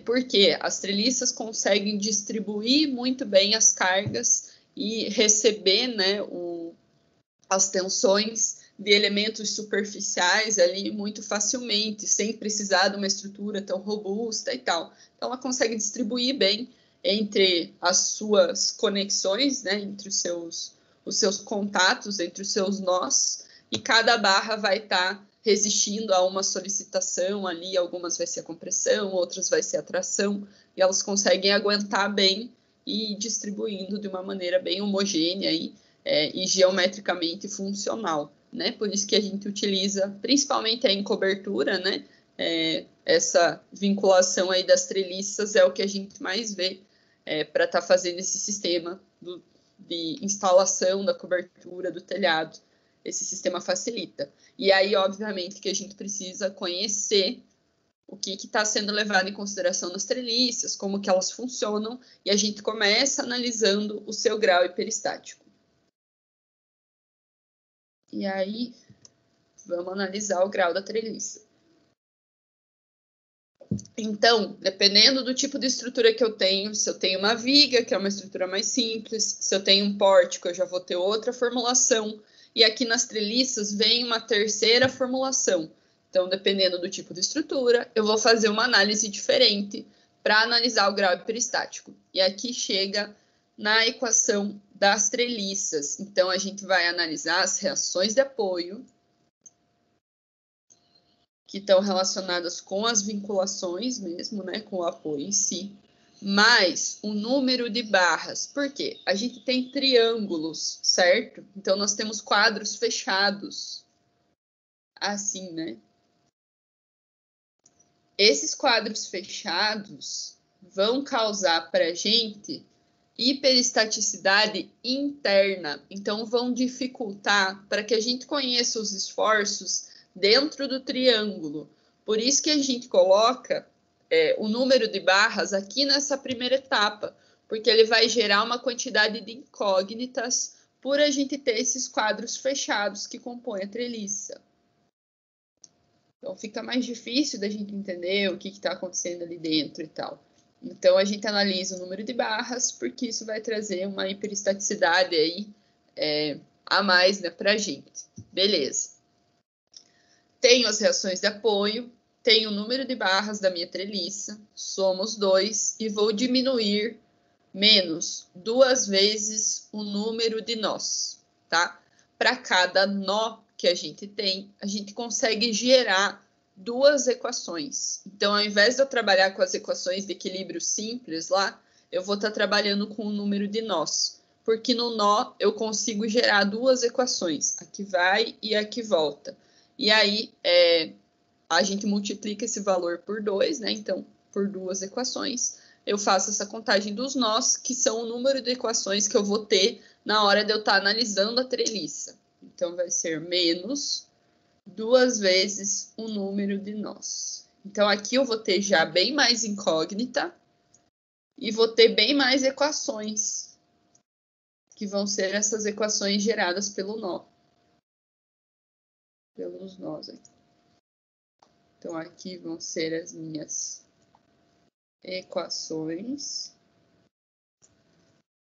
porque as treliças conseguem distribuir muito bem as cargas e receber, né, as tensões de elementos superficiais ali muito facilmente, sem precisar de uma estrutura tão robusta e tal. Então, ela consegue distribuir bem entre as suas conexões, né, entre os seus contatos, entre os seus nós, e cada barra vai estar resistindo a uma solicitação ali, algumas vai ser a compressão, outras vai ser a tração, e elas conseguem aguentar bem e distribuindo de uma maneira bem homogênea e geometricamente funcional, né? Por isso que a gente utiliza, principalmente em cobertura, né? Essa vinculação aí das treliças é o que a gente mais vê para estar fazendo esse sistema de instalação da cobertura do telhado. Esse sistema facilita. E aí, obviamente, que a gente precisa conhecer o que está sendo levado em consideração nas treliças, como que elas funcionam, e a gente começa analisando o seu grau hiperestático. E aí, vamos analisar o grau da treliça. Então, dependendo do tipo de estrutura que eu tenho, se eu tenho uma viga, que é uma estrutura mais simples, se eu tenho um pórtico, eu já vou ter outra formulação, e aqui nas treliças vem uma terceira formulação. Então, dependendo do tipo de estrutura, eu vou fazer uma análise diferente para analisar o grau hiperestático. E aqui chega na equação das treliças. Então, a gente vai analisar as reações de apoio, que estão relacionadas com as vinculações mesmo, né, com o apoio em si, mais o número de barras. Por quê? A gente tem triângulos, certo? Então, nós temos quadros fechados, assim, né? Esses quadros fechados vão causar para a gente hiperestaticidade interna. Então, vão dificultar para que a gente conheça os esforços dentro do triângulo. Por isso que a gente coloca o número de barras aqui nessa primeira etapa, porque ele vai gerar uma quantidade de incógnitas por a gente ter esses quadros fechados que compõem a treliça. Então, fica mais difícil da gente entender o que está acontecendo ali dentro e tal. Então, a gente analisa o número de barras, porque isso vai trazer uma hiperestaticidade aí, a mais, né, para a gente. Beleza. Tenho as reações de apoio, tenho o número de barras da minha treliça, somos 2, e vou diminuir menos 2 vezes o número de nós, tá? Para cada nó que a gente tem, a gente consegue gerar 2 equações. Então, ao invés de eu trabalhar com as equações de equilíbrio simples lá, eu vou estar trabalhando com o número de nós, porque no nó eu consigo gerar 2 equações, aqui vai e aqui volta. E aí, a gente multiplica esse valor por 2, né? Então, por 2 equações, eu faço essa contagem dos nós, que são o número de equações que eu vou ter na hora de eu estar analisando a treliça. Então, vai ser menos 2 vezes o número de nós. Então, aqui eu vou ter já bem mais incógnita e vou ter bem mais equações, que vão ser essas equações geradas pelo nó. Pelos nós aqui. Então, aqui vão ser as minhas equações.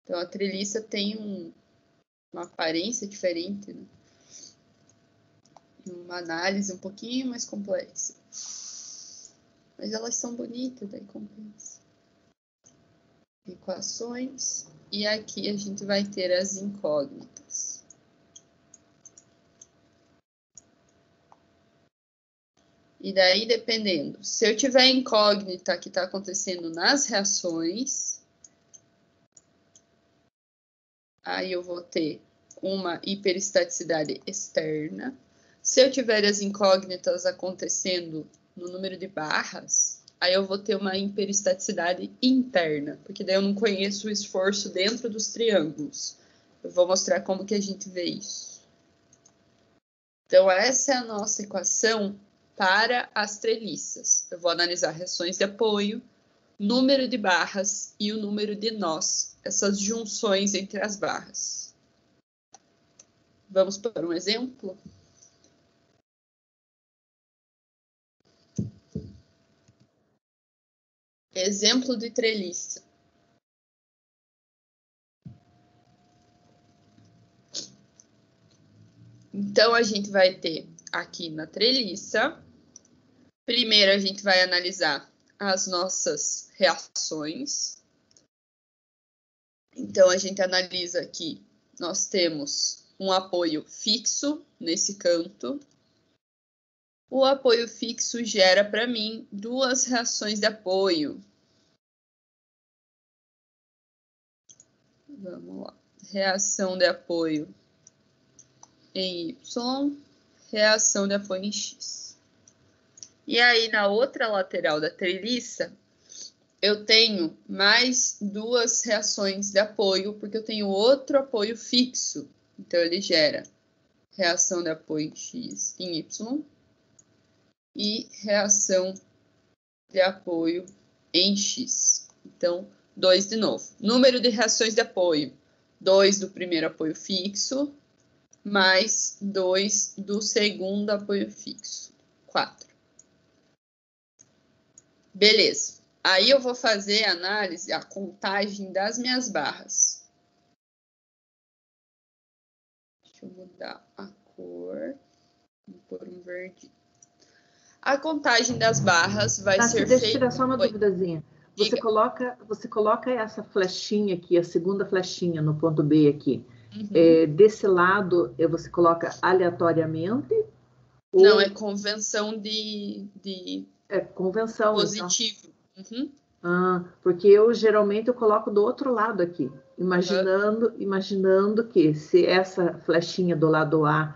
Então, a treliça tem uma aparência diferente, né? Uma análise um pouquinho mais complexa. Mas elas são bonitas, daí compensa. Equações. E aqui a gente vai ter as incógnitas. E daí, dependendo, se eu tiver incógnita que está acontecendo nas reações, aí eu vou ter uma hiperestaticidade externa. Se eu tiver as incógnitas acontecendo no número de barras, aí eu vou ter uma hiperestaticidade interna, porque daí eu não conheço o esforço dentro dos triângulos. Eu vou mostrar como que a gente vê isso. Então, essa é a nossa equação para as treliças. Eu vou analisar reações de apoio, número de barras e o número de nós, essas junções entre as barras. Vamos para um exemplo? Exemplo de treliça. Então, a gente vai ter aqui na treliça, primeiro a gente vai analisar as nossas reações. Então, a gente analisa aqui, nós temos um apoio fixo nesse canto. O apoio fixo gera para mim 2 reações de apoio. Vamos lá. Reação de apoio em Y, reação de apoio em X. E aí, na outra lateral da treliça, eu tenho mais 2 reações de apoio, porque eu tenho outro apoio fixo. Então, ele gera reação de apoio em X em Y e reação de apoio em X. Então, 2 de novo. Número de reações de apoio. 2 do primeiro apoio fixo, mais 2 do segundo apoio fixo. 4. Beleza. Aí eu vou fazer a análise, a contagem das minhas barras. Deixa eu mudar a cor. Vou pôr um verde. A contagem das barras vai ser Deixa eu feita... tirar só uma duvidazinha. Você coloca essa flechinha aqui, a segunda flechinha no ponto B aqui. Uhum. Desse lado, você coloca aleatoriamente? Não, é convenção de convenção, positivo. Então. Uhum. Porque geralmente eu coloco do outro lado aqui, imaginando que se essa flechinha do lado A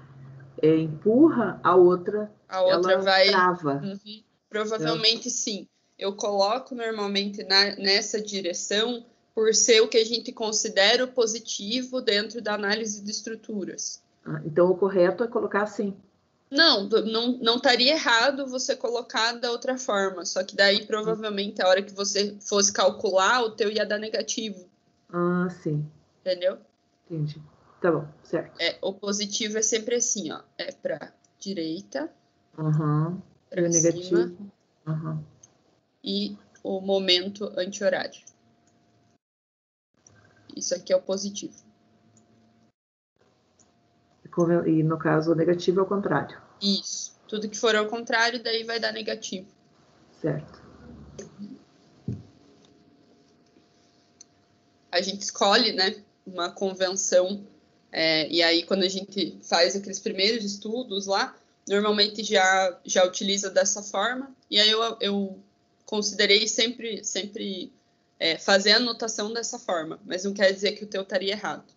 empurra, a outra ela vai trava. Uhum. Provavelmente sim. Eu coloco normalmente nessa direção por ser o que a gente considera o positivo dentro da análise de estruturas. Então, o correto é colocar assim. Não estaria errado você colocar da outra forma, só que daí provavelmente a hora que você fosse calcular, o teu ia dar negativo. Sim. Entendeu? Entendi. Tá bom, certo. O positivo é sempre assim, ó. É para direita, e o negativo. E o momento anti-horário. Isso aqui é o positivo. E no caso, o negativo é o contrário. Isso. Tudo que for ao contrário, daí vai dar negativo. Certo. A gente escolhe, né, uma convenção, e aí quando a gente faz aqueles primeiros estudos lá, normalmente já utiliza dessa forma, e aí eu considerei sempre fazer a anotação dessa forma, mas não quer dizer que o teu estaria errado.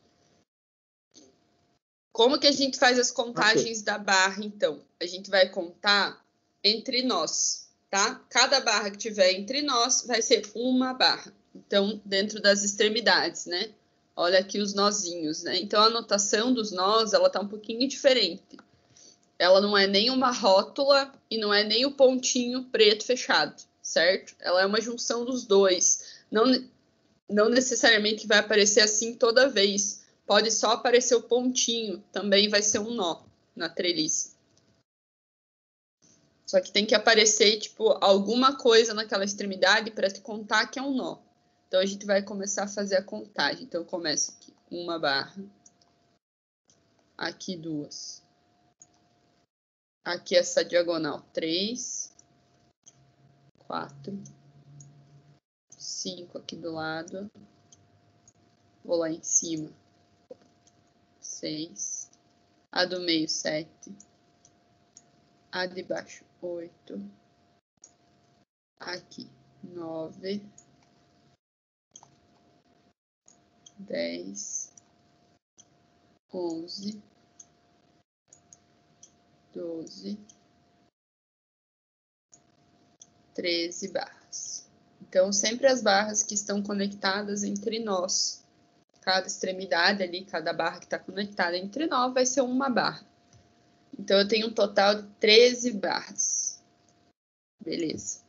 Como que a gente faz as contagens da barra, então? A gente vai contar entre nós, tá? Cada barra que tiver entre nós vai ser uma barra. Então, dentro das extremidades, né? Olha aqui os nozinhos, né? Então, a anotação dos nós, ela tá um pouquinho diferente. Ela não é nem uma rótula e não é nem o pontinho preto fechado, certo? Ela é uma junção dos dois. Não necessariamente vai aparecer assim toda vez. Pode só aparecer o pontinho, também vai ser um nó na treliça. Só que tem que aparecer, tipo, alguma coisa naquela extremidade para te contar que é um nó. Então, a gente vai começar a fazer a contagem. Então, eu começo aqui, uma barra. Aqui, 2. Aqui, essa diagonal, 3. 4. 5 aqui do lado. Vou lá em cima. 6. A do meio, 7. A de baixo, 8. Aqui, 9. 10. 11. 12. 13 barras. Então, sempre as barras que estão conectadas entre nós. Cada extremidade ali, cada barra que está conectada entre nós vai ser uma barra. Então, eu tenho um total de 13 barras. Beleza.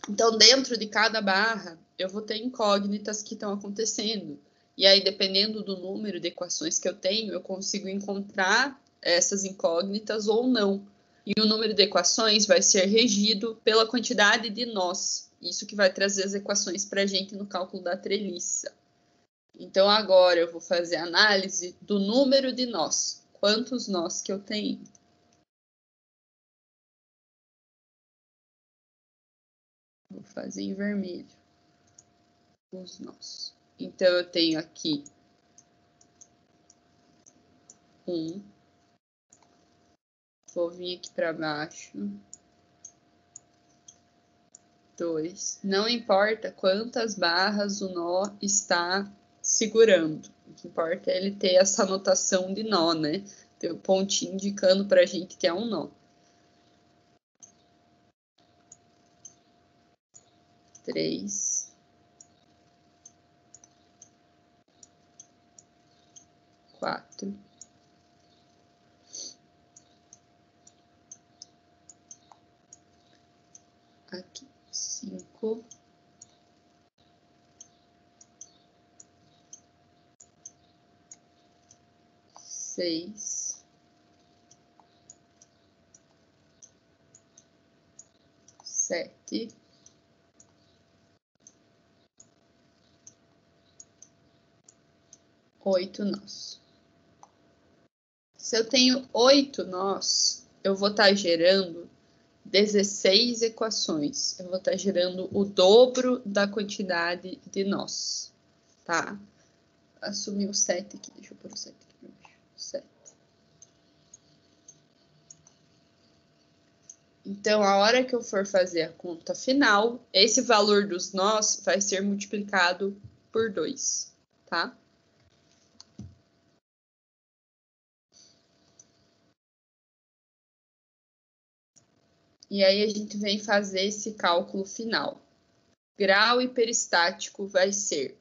Então, dentro de cada barra, eu vou ter incógnitas que estão acontecendo. E aí, dependendo do número de equações que eu tenho, eu consigo encontrar essas incógnitas ou não. E o número de equações vai ser regido pela quantidade de nós. Isso que vai trazer as equações para a gente no cálculo da treliça. Então, agora eu vou fazer a análise do número de nós. Quantos nós que eu tenho? Vou fazer em vermelho os nós. Então, eu tenho aqui 1. Vou vir aqui para baixo. 2. Não importa quantas barras o nó está segurando. O que importa é ele ter essa anotação de nó, né? Ter o pontinho indicando para a gente que é um nó. 3, 4, aqui 5, 6, 7, 8 nós. Se eu tenho 8 nós, eu vou estar gerando 16 equações. Eu vou estar gerando o dobro da quantidade de nós, tá? Assumir o 7 aqui, deixa eu pôr o 7 aqui pra baixo. 7. Então, a hora que eu for fazer a conta final, esse valor dos nós vai ser multiplicado por 2, tá? E aí a gente vem fazer esse cálculo final. Grau hiperestático vai ser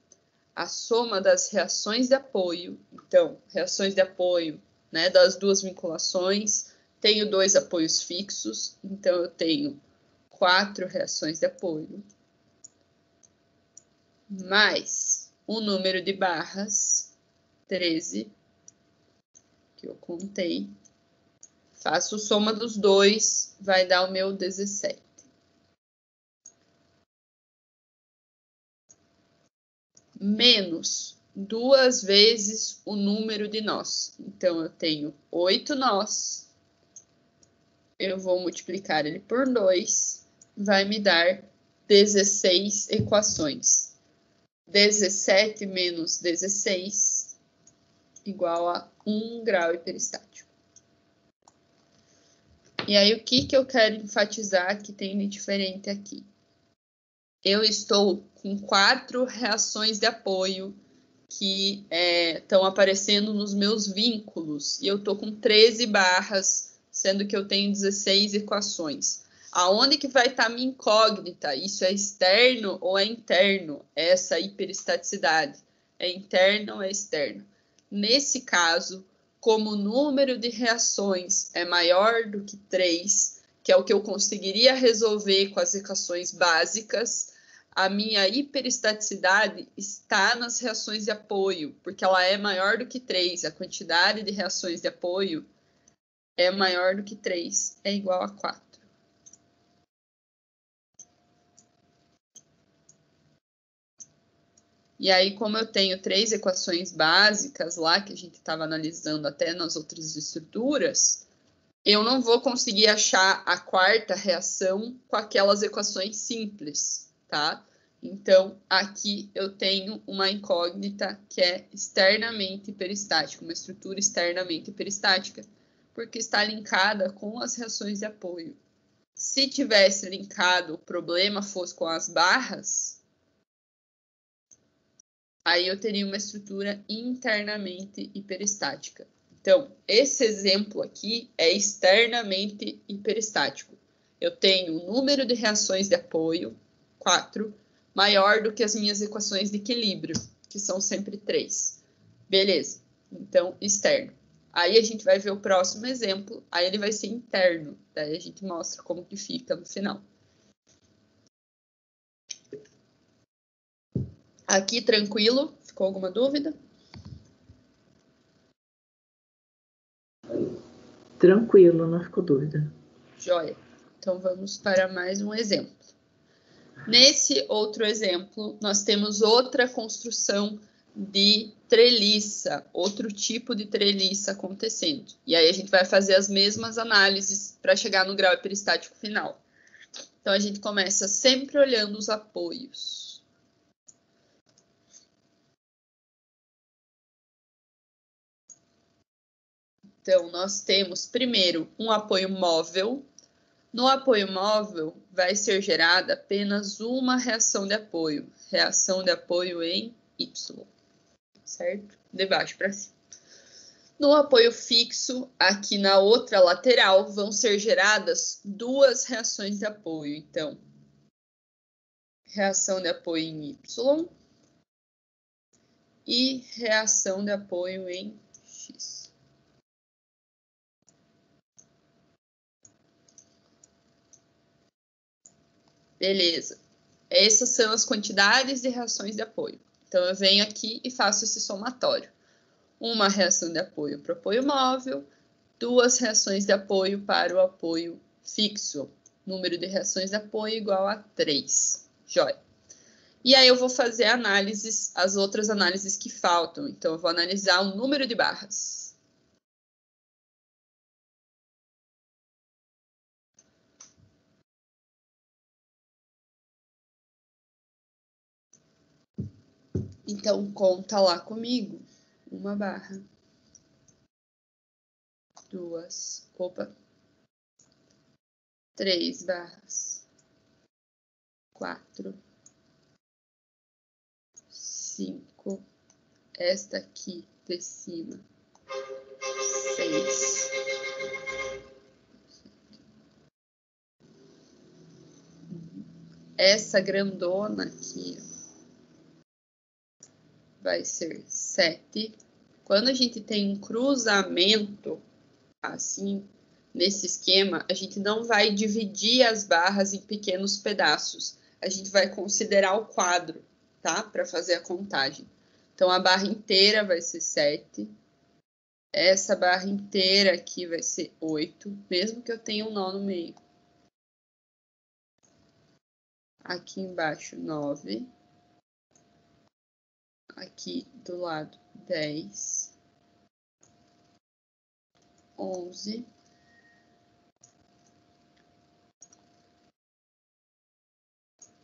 a soma das reações de apoio. Então, reações de apoio, né, das duas vinculações. Tenho 2 apoios fixos, então eu tenho 4 reações de apoio. Mais o número de barras, 13, que eu contei. Faço soma dos dois, vai dar o meu 17. Menos 2 vezes o número de nós. Então, eu tenho 8 nós. Eu vou multiplicar ele por 2. Vai me dar 16 equações. 17 menos 16 igual a 1 grau hiperestático. E aí, o que eu quero enfatizar que tem de diferente aqui? Eu estou com 4 reações de apoio que estão aparecendo nos meus vínculos. E eu estou com 13 barras, sendo que eu tenho 16 equações. Aonde que vai estar minha incógnita? Isso é externo ou é interno? Essa hiperestaticidade. É interno ou é externo? Nesse caso, como o número de reações é maior do que 3, que é o que eu conseguiria resolver com as equações básicas, a minha hiperestaticidade está nas reações de apoio, porque ela é maior do que 3. A quantidade de reações de apoio é maior do que 3, é igual a 4. E aí, como eu tenho 3 equações básicas lá, que a gente estava analisando até nas outras estruturas, eu não vou conseguir achar a 4ª reação com aquelas equações simples, tá? Então, aqui eu tenho uma incógnita que é externamente hiperestática, uma estrutura externamente hiperestática, porque está linkada com as reações de apoio. Se tivesse linkado, o problema fosse com as barras, aí eu teria uma estrutura internamente hiperestática. Então, esse exemplo aqui é externamente hiperestático. Eu tenho o número de reações de apoio, 4, maior do que as minhas equações de equilíbrio, que são sempre 3. Beleza. Então, externo. Aí a gente vai ver o próximo exemplo, aí ele vai ser interno. Daí a gente mostra como que fica no final. Aqui, tranquilo? Ficou alguma dúvida? Tranquilo, não ficou dúvida. Joia. Então, vamos para mais um exemplo. Nesse outro exemplo, nós temos outra construção de treliça, outro tipo de treliça acontecendo. E aí a gente vai fazer as mesmas análises para chegar no grau hiperestático final. Então, a gente começa sempre olhando os apoios. Então, nós temos primeiro um apoio móvel. No apoio móvel, vai ser gerada apenas uma reação de apoio em Y. certo? De baixo para cima. No apoio fixo, aqui na outra lateral, vão ser geradas duas reações de apoio. Então, reação de apoio em Y e reação de apoio em X. Beleza. Essas são as quantidades de reações de apoio. Então, eu venho aqui e faço esse somatório. Uma reação de apoio para o apoio móvel, duas reações de apoio para o apoio fixo. Número de reações de apoio igual a 3. Jóia. E aí eu vou fazer análises, as outras análises que faltam. Então, eu vou analisar o número de barras. Então, conta lá comigo. Uma barra. Duas. Opa. 3 barras. 4. 5. Esta aqui de cima. 6. Essa grandona aqui vai ser 7. Quando a gente tem um cruzamento, assim, nesse esquema, a gente não vai dividir as barras em pequenos pedaços. A gente vai considerar o quadro, tá? Para fazer a contagem. Então, a barra inteira vai ser 7. Essa barra inteira aqui vai ser 8, mesmo que eu tenha um nó no meio. Aqui embaixo, 9. Aqui do lado, 10. 11.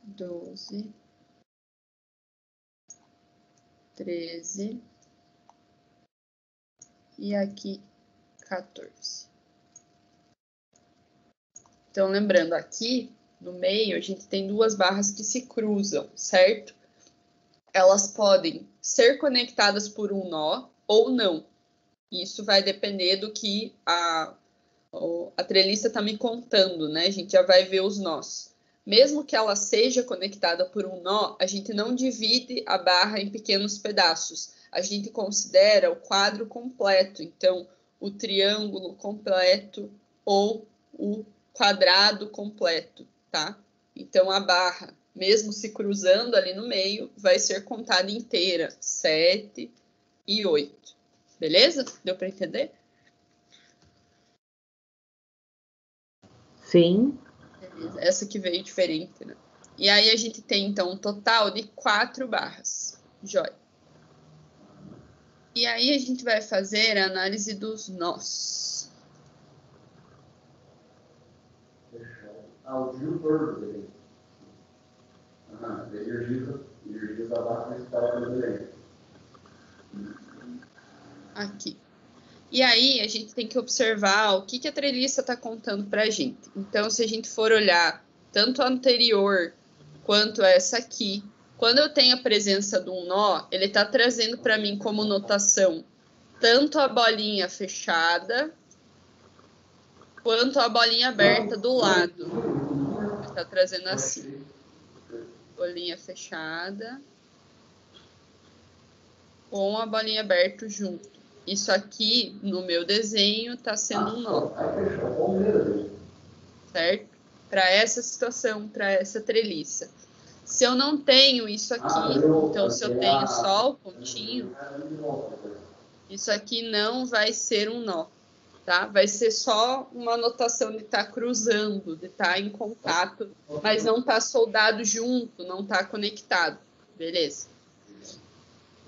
12. 13. E aqui, 14. Então, lembrando, aqui no meio, a gente tem duas barras que se cruzam, certo? Elas podem ser conectadas por um nó ou não. Isso vai depender do que a treliça está me contando, né? A gente já vai ver os nós. Mesmo que ela seja conectada por um nó, a gente não divide a barra em pequenos pedaços. A gente considera o quadro completo. Então, o triângulo completo ou o quadrado completo, tá? Então, a barra, mesmo se cruzando ali no meio, vai ser contada inteira, 7 e 8. Beleza? Deu para entender? Sim. Beleza. Essa que veio diferente, né? E aí a gente tem, então, um total de 4 barras. Jóia. E aí a gente vai fazer a análise dos nós. O Gil Tordo. Energiza a barra principal também. Aqui. E aí a gente tem que observar o que a treliça está contando para a gente. Então, se a gente for olhar tanto a anterior quanto essa aqui, quando eu tenho a presença de um nó, ele está trazendo para mim como notação tanto a bolinha fechada quanto a bolinha aberta do lado. Ele está trazendo assim. Bolinha fechada com a bolinha aberta junto. Isso aqui, no meu desenho, está sendo um nó. Certo? Para essa situação, para essa treliça. Se eu não tenho isso aqui, então se eu tenho só o pontinho, isso aqui não vai ser um nó, tá? Vai ser só uma anotação de estar cruzando, de estar em contato, mas não está soldado junto, não está conectado, beleza?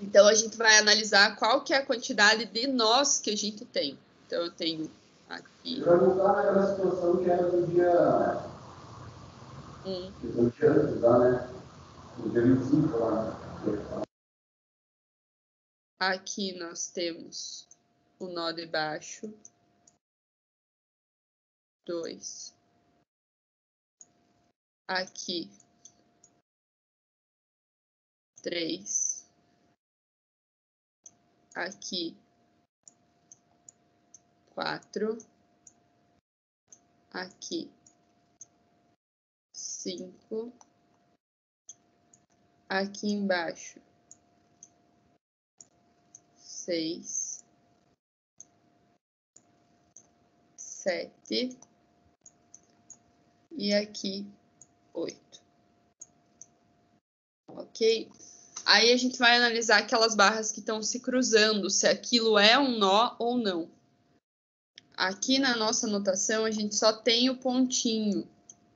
Então, a gente vai analisar qual que é a quantidade de nós que a gente tem. Então, eu tenho aqui... Vai voltar naquela situação que era do dia... Do dia antes, né? Do dia 25, lá. Aqui nós temos o nó de baixo. 2. Aqui. 3. aqui 4, aqui 5, aqui embaixo 6, 7 e aqui 8. Ok? Aí a gente vai analisar aquelas barras que estão se cruzando, se aquilo é um nó ou não. Aqui na nossa notação, a gente só tem o pontinho,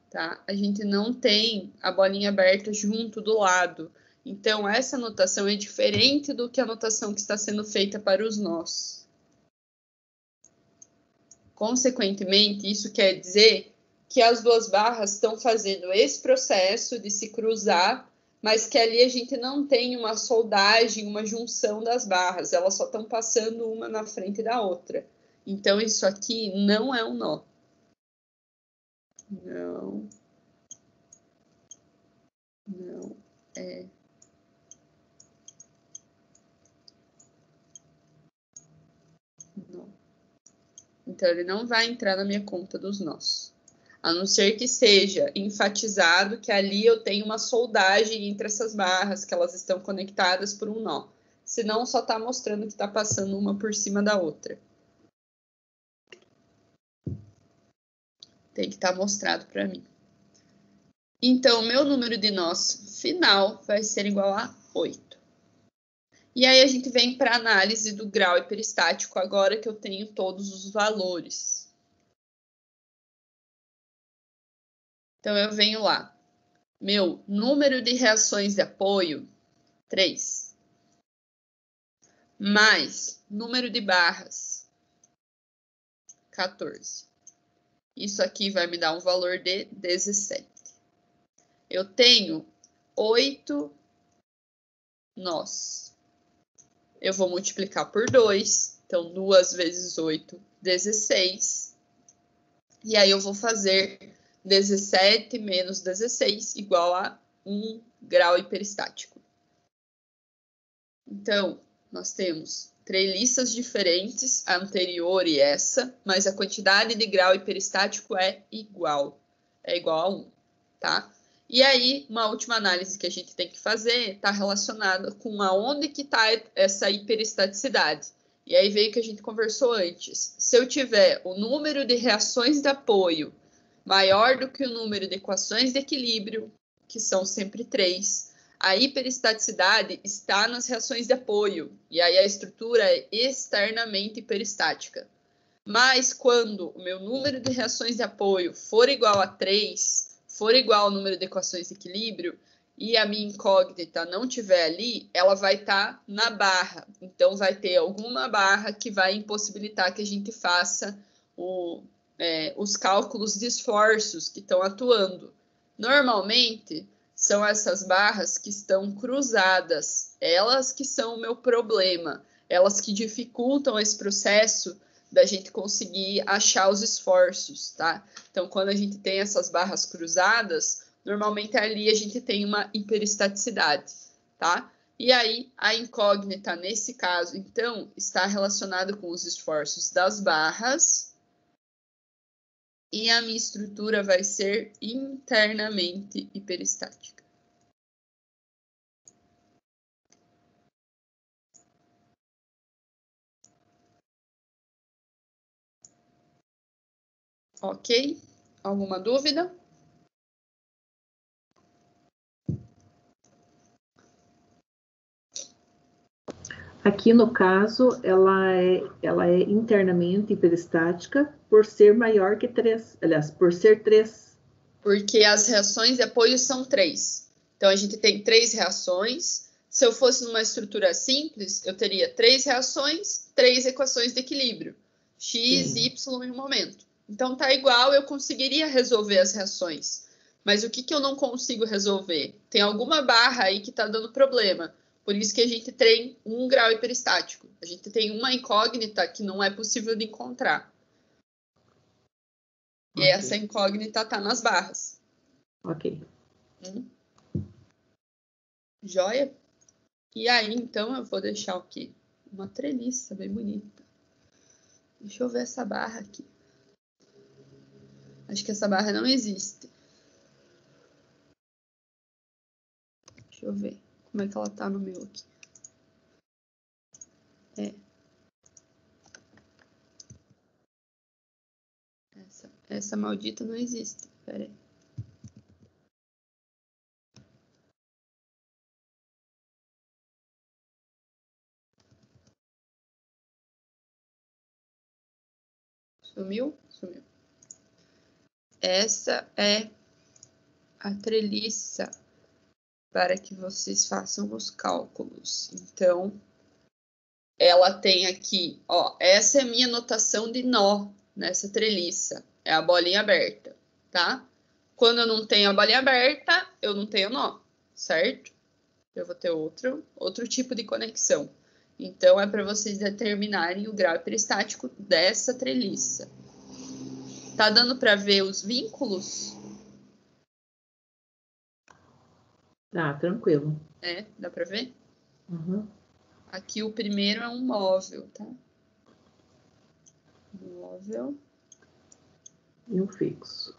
tá? A gente não tem a bolinha aberta junto do lado. Então, essa notação é diferente do que a notação que está sendo feita para os nós. Consequentemente, isso quer dizer que as duas barras estão fazendo esse processo de se cruzar, mas que ali a gente não tem uma soldagem, uma junção das barras. Elas só estão passando uma na frente da outra. Então, isso aqui não é um nó. Não é nó. Então, ele não vai entrar na minha conta dos nós. A não ser que seja enfatizado que ali eu tenho uma soldagem entre essas barras, que elas estão conectadas por um nó. Senão, só está mostrando que está passando uma por cima da outra. Tem que estar mostrado para mim. Então, o meu número de nós final vai ser igual a 8. E aí a gente vem para a análise do grau hiperestático, agora que eu tenho todos os valores. Então, eu venho lá. Meu número de reações de apoio, 3. Mais número de barras, 14. Isso aqui vai me dar um valor de 17. Eu tenho 8 nós. Eu vou multiplicar por 2. Então, 2 vezes 8, 16. E aí, eu vou fazer 17 menos 16 igual a 1 grau hiperestático. Então, nós temos treliças diferentes, a anterior e essa, mas a quantidade de grau hiperestático é igual. É igual a 1, tá? E aí, uma última análise que a gente tem que fazer está relacionada com aonde que está essa hiperestaticidade. E aí veio o que a gente conversou antes. Se eu tiver o número de reações de apoio maior do que o número de equações de equilíbrio, que são sempre 3, a hiperestaticidade está nas reações de apoio. E aí a estrutura é externamente hiperestática. Mas quando o meu número de reações de apoio for igual a 3, for igual ao número de equações de equilíbrio, e a minha incógnita não estiver ali, ela vai estar na barra. Então, vai ter alguma barra que vai impossibilitar que a gente faça os cálculos de esforços que estão atuando. Normalmente, são essas barras que estão cruzadas. Elas que são o meu problema. Elas que dificultam esse processo da gente conseguir achar os esforços, tá? Então, quando a gente tem essas barras cruzadas, normalmente ali a gente tem uma hiperestaticidade, tá? E aí, a incógnita, nesse caso, então, está relacionada com os esforços das barras e a minha estrutura vai ser internamente hiperestática. Ok? Alguma dúvida? Aqui, no caso, ela é internamente hiperestática por ser maior que 3. Aliás, por ser 3. Porque as reações de apoio são 3. Então, a gente tem 3 reações. Se eu fosse numa estrutura simples, eu teria 3 reações, 3 equações de equilíbrio. X, Y e um momento. Então, tá igual, eu conseguiria resolver as reações. Mas o que eu não consigo resolver? Tem alguma barra aí que está dando problema. Por isso que a gente tem um grau hiperestático. A gente tem uma incógnita que não é possível de encontrar. E essa incógnita está nas barras. Ok. Joia? E aí, então, eu vou deixar aqui Uma treliça bem bonita. Deixa eu ver essa barra aqui. Acho que essa barra não existe. Deixa eu ver como é que ela tá no meu aqui. Essa maldita não existe. Pera aí. Sumiu? Sumiu. Essa é a treliça para que vocês façam os cálculos. Então, ela tem aqui, ó, essa é a minha notação de nó nessa treliça. É a bolinha aberta, tá? Quando eu não tenho a bolinha aberta, eu não tenho nó, certo? Eu vou ter outro tipo de conexão. Então, é para vocês determinarem o grau hiperestático dessa treliça. Tá dando para ver os vínculos? Ah, tranquilo. Dá para ver? Uhum. Aqui o primeiro é um móvel, tá? Móvel. E um fixo.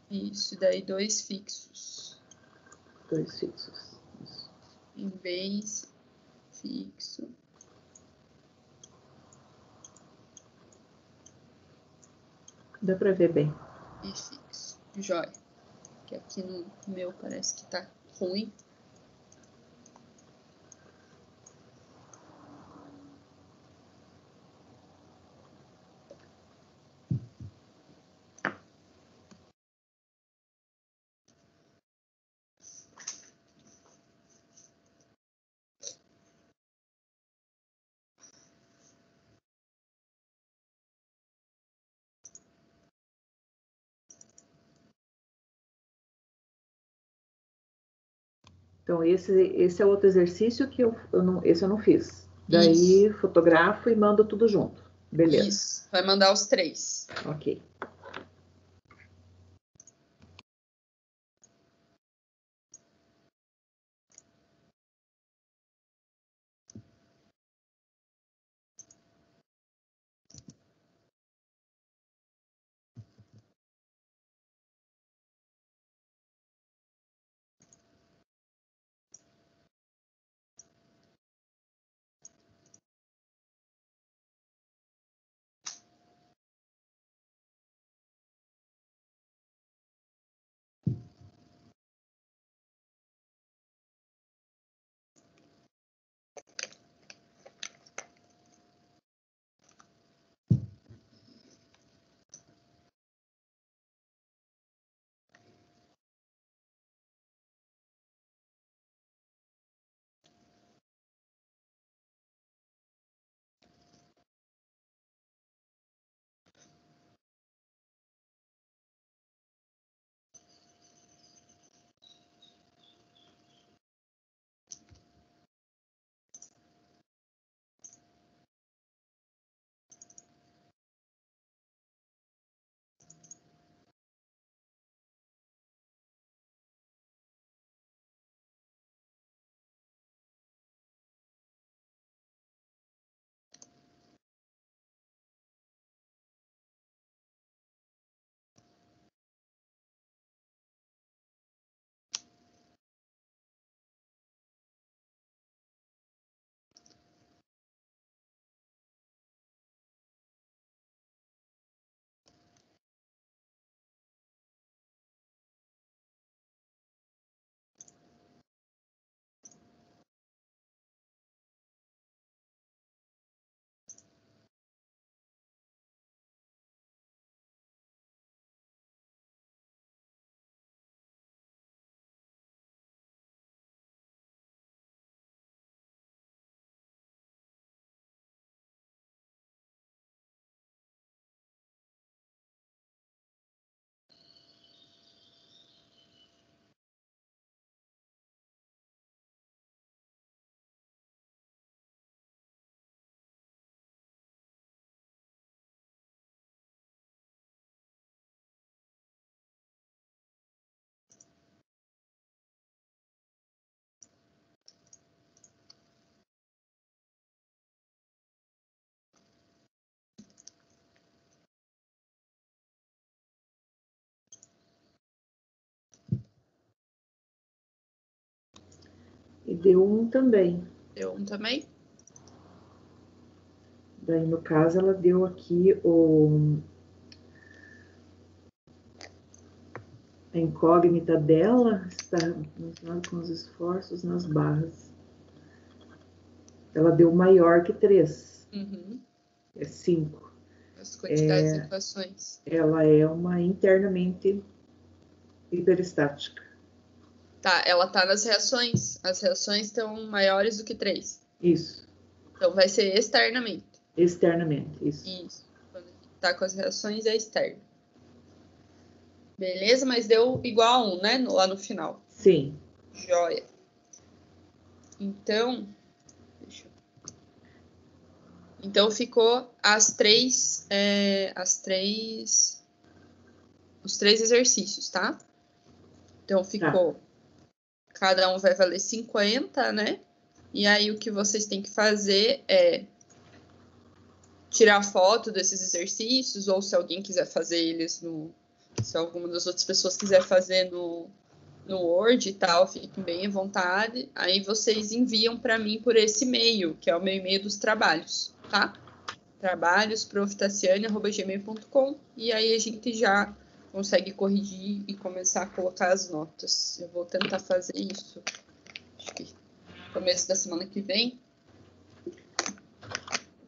Isso, daí 2 fixos. 2 fixos. Isso. Em base, fixo. Dá para ver bem. E fixo. Jóia. Que aqui no meu parece que tá ruim. Então, esse é outro exercício que esse eu não fiz. Daí, isso. Fotografo e mando tudo junto. Beleza. Isso. Vai mandar os 3. Ok. E deu 1 também. Deu 1 também. Daí, no caso, ela deu aqui a incógnita dela está relacionada com os esforços nas barras. Ela deu maior que 3. Uhum. É 5. As quantidades de equações. Ela é uma internamente hiperestática. Tá, ela tá nas reações. As reações estão maiores do que 3. Isso. Então, vai ser externamente. Externamente, isso. Isso. Quando a gente tá com as reações, é externo. Beleza, mas deu igual a 1, né? Lá no final. Sim. Joia. Então, então ficou os 3 exercícios, tá? Então ficou, cada um vai valer 50, né? E aí o que vocês têm que fazer é tirar foto desses exercícios, ou se alguém quiser fazer eles se alguma das outras pessoas quiser fazer no Word e tal, fiquem bem à vontade. Aí vocês enviam para mim por esse e-mail, que é o meu e-mail dos trabalhos, tá? trabalhos.proftassiane@gmail.com, e aí a gente já consegue corrigir e começar a colocar as notas. Eu vou tentar fazer isso, acho que no começo da semana que vem.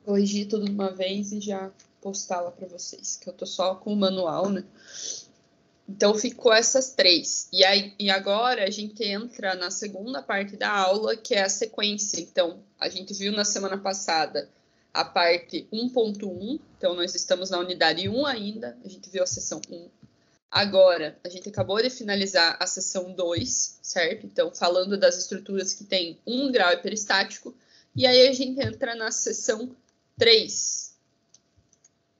Corrigir tudo de uma vez e já postar lá para vocês, que eu tô só com o manual, né? Então, ficou essas 3. E agora a gente entra na segunda parte da aula, que é a sequência. Então, a gente viu na semana passada a parte 1.1. Então, nós estamos na unidade 1 ainda. A gente viu a seção 1. Agora, a gente acabou de finalizar a seção 2, certo? Então, falando das estruturas que têm 1 grau hiperestático. E aí, a gente entra na seção 3.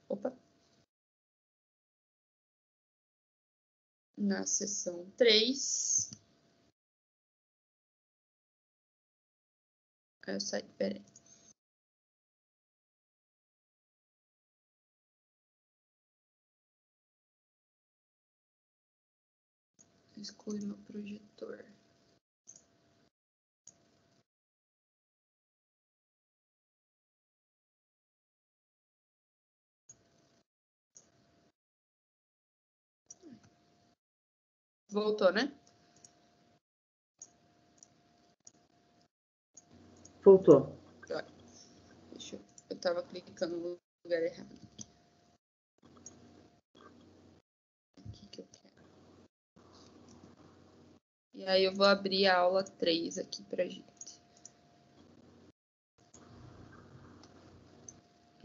Opa! Na seção 3. Eu saí, peraí. Exclui meu projetor. Voltou, né? Voltou. Eu tava clicando no lugar errado. Aqui que eu quero. E aí eu vou abrir a aula 3 aqui pra gente.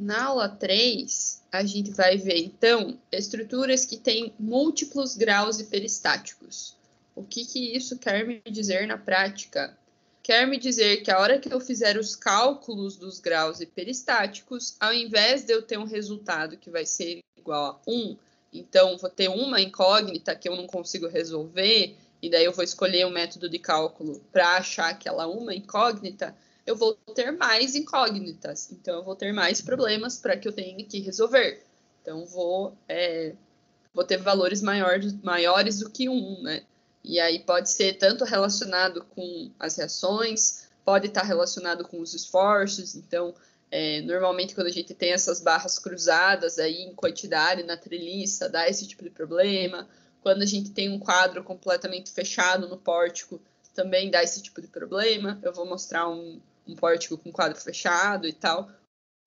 Na aula 3, a gente vai ver, então, estruturas que têm múltiplos graus hiperestáticos. O que isso quer me dizer na prática? Quer me dizer que a hora que eu fizer os cálculos dos graus hiperestáticos, ao invés de eu ter um resultado que vai ser igual a 1, então vou ter uma incógnita que eu não consigo resolver, e daí eu vou escolher um método de cálculo para achar aquela uma incógnita, eu vou ter mais incógnitas. Então, eu vou ter mais problemas para que eu tenha que resolver. Então, vou ter valores maiores do que 1, né? E aí pode ser tanto relacionado com as reações, pode estar relacionado com os esforços. Então, normalmente, quando a gente tem essas barras cruzadas aí em quantidade na treliça, dá esse tipo de problema. Quando a gente tem um quadro completamente fechado no pórtico, também dá esse tipo de problema. Eu vou mostrar um pórtico com quadro fechado e tal,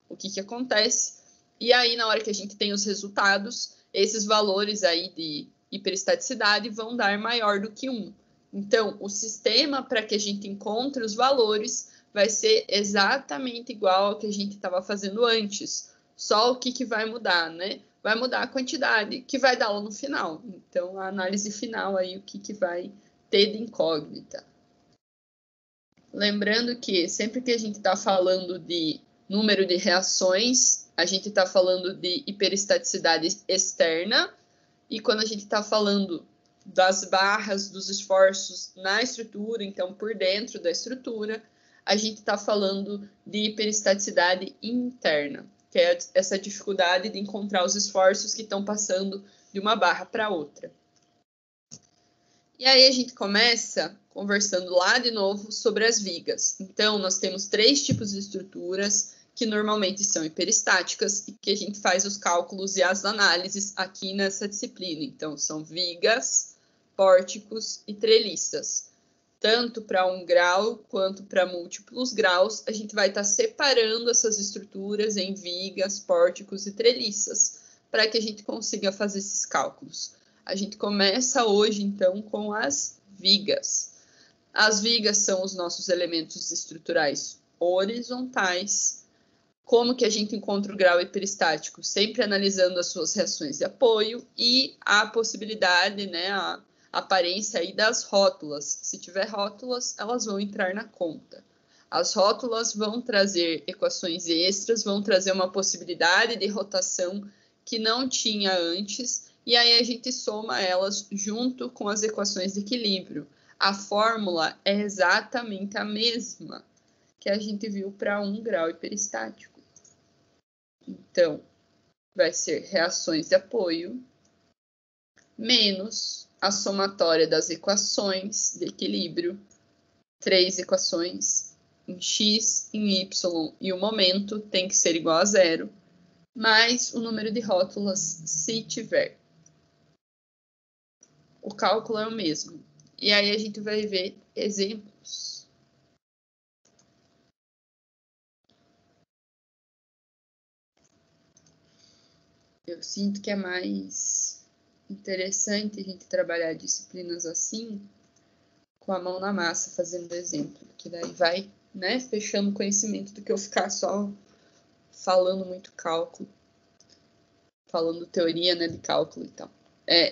o que acontece. E aí, na hora que a gente tem os resultados, esses valores aí de hiperestaticidade vão dar maior do que 1. Então, o sistema para que a gente encontre os valores vai ser exatamente igual ao que a gente estava fazendo antes. Só o que vai mudar, né? Vai mudar a quantidade, que vai dar lá no final. Então, a análise final aí, o que vai ter de incógnita. Lembrando que sempre que a gente está falando de número de reações, a gente está falando de hiperestaticidade externa, e quando a gente está falando das barras, dos esforços na estrutura, então por dentro da estrutura, a gente está falando de hiperestaticidade interna, que é essa dificuldade de encontrar os esforços que estão passando de uma barra para outra. E aí a gente começa conversando lá de novo sobre as vigas. Então, nós temos 3 tipos de estruturas que normalmente são hiperestáticas e que a gente faz os cálculos e as análises aqui nessa disciplina. Então, são vigas, pórticos e treliças. Tanto para 1 grau quanto para múltiplos graus, a gente vai estar separando essas estruturas em vigas, pórticos e treliças, para que a gente consiga fazer esses cálculos. A gente começa hoje, então, com as vigas. As vigas são os nossos elementos estruturais horizontais. Como que a gente encontra o grau hiperestático? Sempre analisando as suas reações de apoio e a possibilidade, né, a aparência aí das rótulas. Se tiver rótulas, elas vão entrar na conta. As rótulas vão trazer equações extras, vão trazer uma possibilidade de rotação que não tinha antes, e aí a gente soma elas junto com as equações de equilíbrio. A fórmula é exatamente a mesma que a gente viu para 1 grau hiperestático. Então, vai ser reações de apoio menos a somatória das equações de equilíbrio, 3 equações em x, em y, e o momento tem que ser igual a 0, mais o número de rótulas, se tiver. O cálculo é o mesmo. E aí a gente vai ver exemplos. Eu sinto que é mais interessante a gente trabalhar disciplinas assim, com a mão na massa, fazendo exemplo, que daí vai, né, fechando o conhecimento do que eu ficar só falando muito cálculo, falando teoria, né, de cálculo e tal.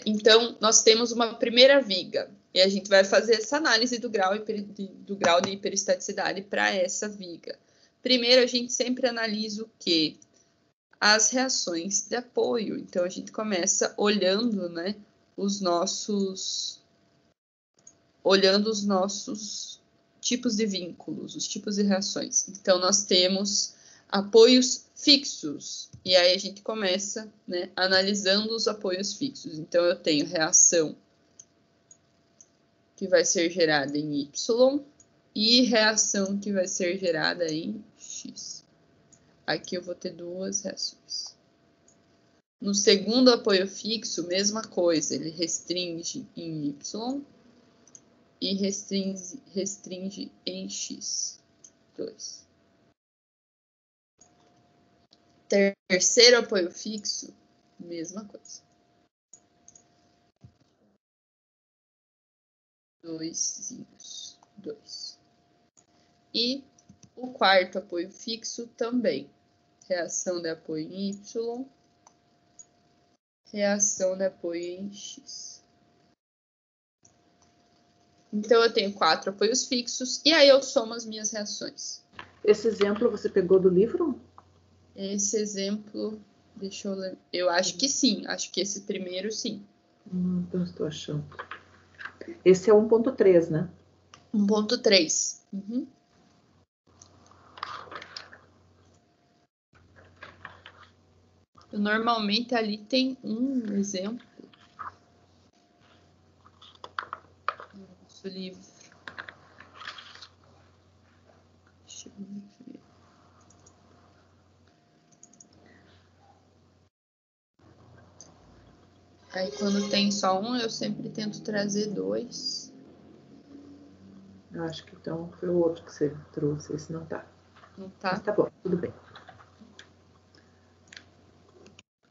Então, nós temos uma primeira viga, e a gente vai fazer essa análise do grau de hiperestaticidade para essa viga. Primeiro, a gente sempre analisa o quê? As reações de apoio. Então, a gente começa olhando, né, os nossos tipos de vínculos, os tipos de reações. Então, nós temos apoios fixos, e aí a gente começa, né, analisando os apoios fixos. Então, eu tenho reação que vai ser gerada em Y e reação que vai ser gerada em X. Aqui eu vou ter 2 reações. No segundo apoio fixo, mesma coisa, ele restringe em Y e restringe em X. 2. Terceiro apoio fixo, mesma coisa. 2. E o quarto apoio fixo também. Reação de apoio em Y, reação de apoio em X. Então, eu tenho 4 apoios fixos, e aí eu somo as minhas reações. Esse exemplo você pegou do livro? Esse exemplo, deixa eu ler. Eu acho que sim, acho que esse primeiro sim. Então, estou achando. Esse é 1.3, né? 1.3. Uhum. Normalmente ali tem um exemplo no nosso livro. Deixa eu ver. Aí quando tem só um, eu sempre tento trazer 2. Eu acho que então foi o outro que você trouxe, esse não tá. Não tá? Mas tá bom, tudo bem.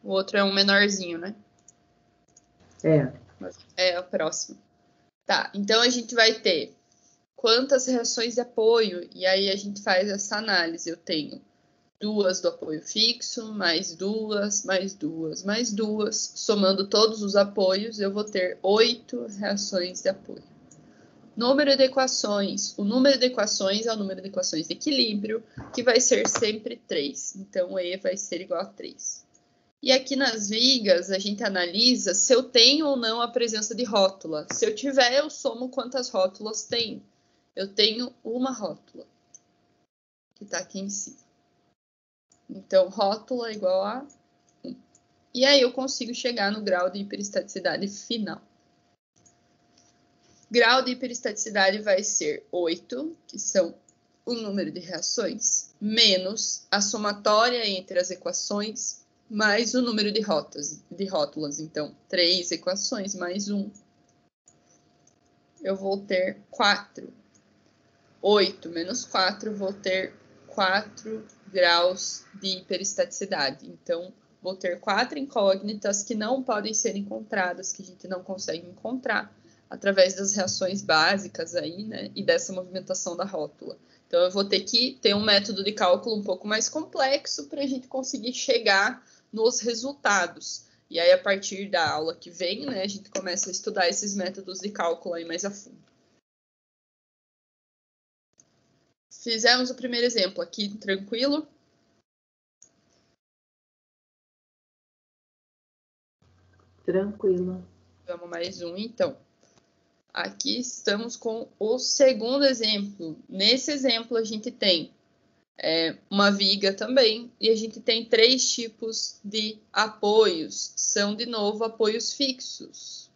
O outro é um menorzinho, né? É o próximo. Tá, então a gente vai ter quantas reações de apoio, e aí a gente faz essa análise. Eu tenho 2 do apoio fixo, mais 2, mais 2, mais 2. Somando todos os apoios, eu vou ter 8 reações de apoio. Número de equações. O número de equações é o número de equações de equilíbrio, que vai ser sempre 3. Então, E vai ser igual a 3. E aqui nas vigas, a gente analisa se eu tenho ou não a presença de rótula. Se eu tiver, eu somo quantas rótulas tem. Eu tenho uma rótula, que está aqui em cima. Então, rótula é igual a 1. E aí eu consigo chegar no grau de hiperestaticidade final. Grau de hiperestaticidade vai ser 8, que são o número de reações, menos a somatória entre as equações, mais o número de rótulas. Então, 3 equações mais 1. Eu vou ter 4. 8 menos 4, vou ter 4 graus de hiperestaticidade. Então, vou ter 4 incógnitas que não podem ser encontradas, que a gente não consegue encontrar através das reações básicas aí, né, e dessa movimentação da rótula. Então, eu vou ter que ter um método de cálculo um pouco mais complexo para a gente conseguir chegar nos resultados. E aí, a partir da aula que vem, né, a gente começa a estudar esses métodos de cálculo aí mais a fundo. Fizemos o primeiro exemplo aqui, tranquilo? Tranquilo. Vamos mais um, então. Aqui estamos com o segundo exemplo. Nesse exemplo, a gente tem uma viga também, e a gente tem 3 tipos de apoios. São, de novo, apoios fixos.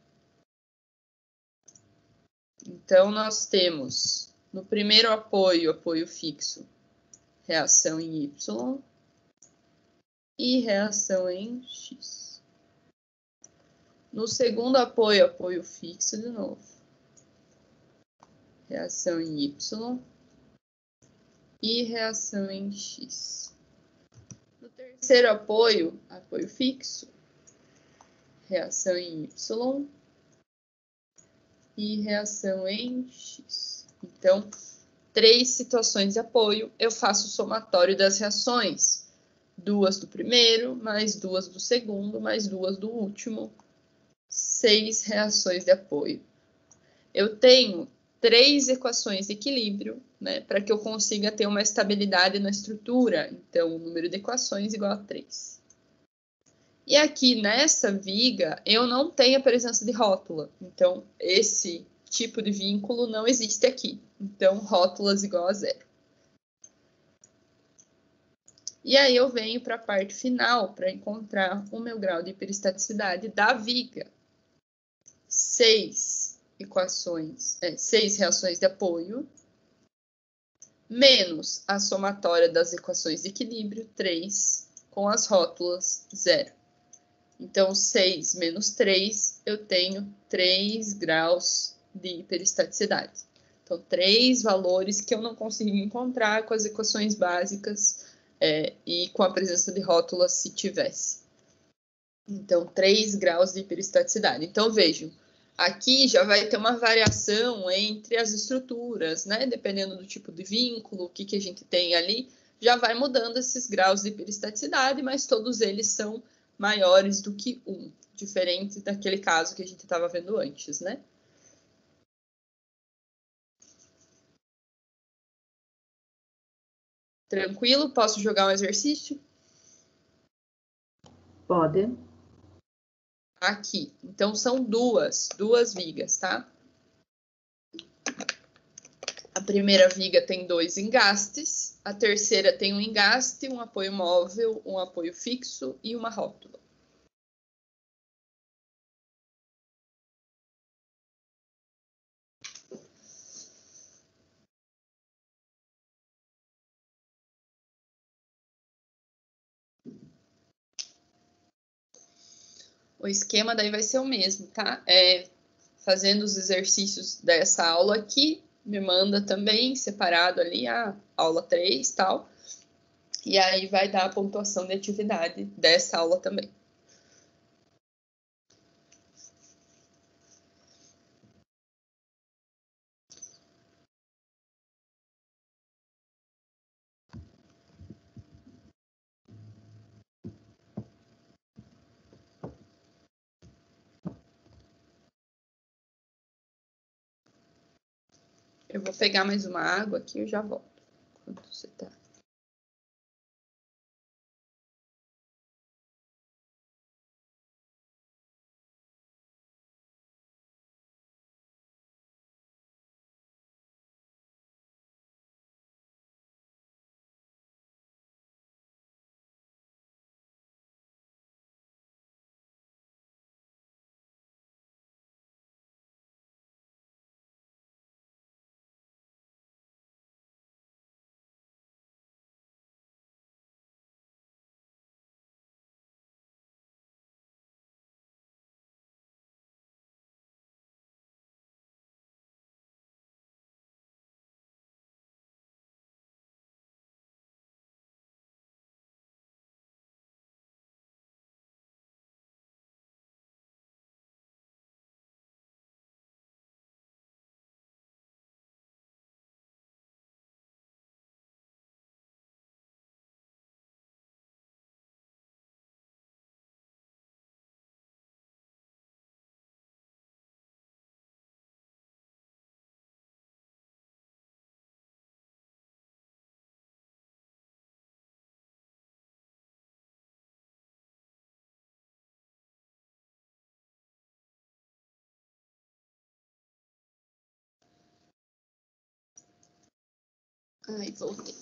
Então, nós temos, no primeiro apoio fixo, reação em Y e reação em X. No segundo apoio fixo, de novo, reação em Y e reação em X. No terceiro apoio fixo, reação em Y e reação em X. Então, 3 situações de apoio, eu faço o somatório das reações. 2 do primeiro, mais 2 do segundo, mais 2 do último. 6 reações de apoio. Eu tenho 3 equações de equilíbrio, né, para que eu consiga ter uma estabilidade na estrutura. Então, o número de equações igual a 3. E aqui nessa viga, eu não tenho a presença de rótula. Então, esse tipo de vínculo não existe aqui. Então, rótulas igual a 0. E aí eu venho para a parte final para encontrar o meu grau de hiperestaticidade da viga. 6 reações de apoio, menos a somatória das equações de equilíbrio, 3, com as rótulas 0. Então, 6 menos 3, eu tenho 3 graus de hiperestaticidade. Então, 3 valores que eu não consigo encontrar com as equações básicas e com a presença de rótulas se tivesse. Então, 3 graus de hiperestaticidade. Então, vejam, aqui já vai ter uma variação entre as estruturas, né? Dependendo do tipo de vínculo, o que a gente tem ali, já vai mudando esses graus de hiperestaticidade, mas todos eles são maiores do que 1, diferente daquele caso que a gente estava vendo antes, né? Tranquilo? Posso jogar um exercício? Pode. Aqui. Então, são duas vigas, tá? A primeira viga tem 2 engastes, a terceira tem um engaste, um apoio móvel, um apoio fixo e uma rótula. O esquema daí vai ser o mesmo, tá? Fazendo os exercícios dessa aula aqui, me manda também separado ali a aula 3 e tal. E aí vai dar a pontuação de atividade dessa aula também. Eu vou pegar mais uma água aqui e eu já volto. Enquanto você tá. Ai, voltei.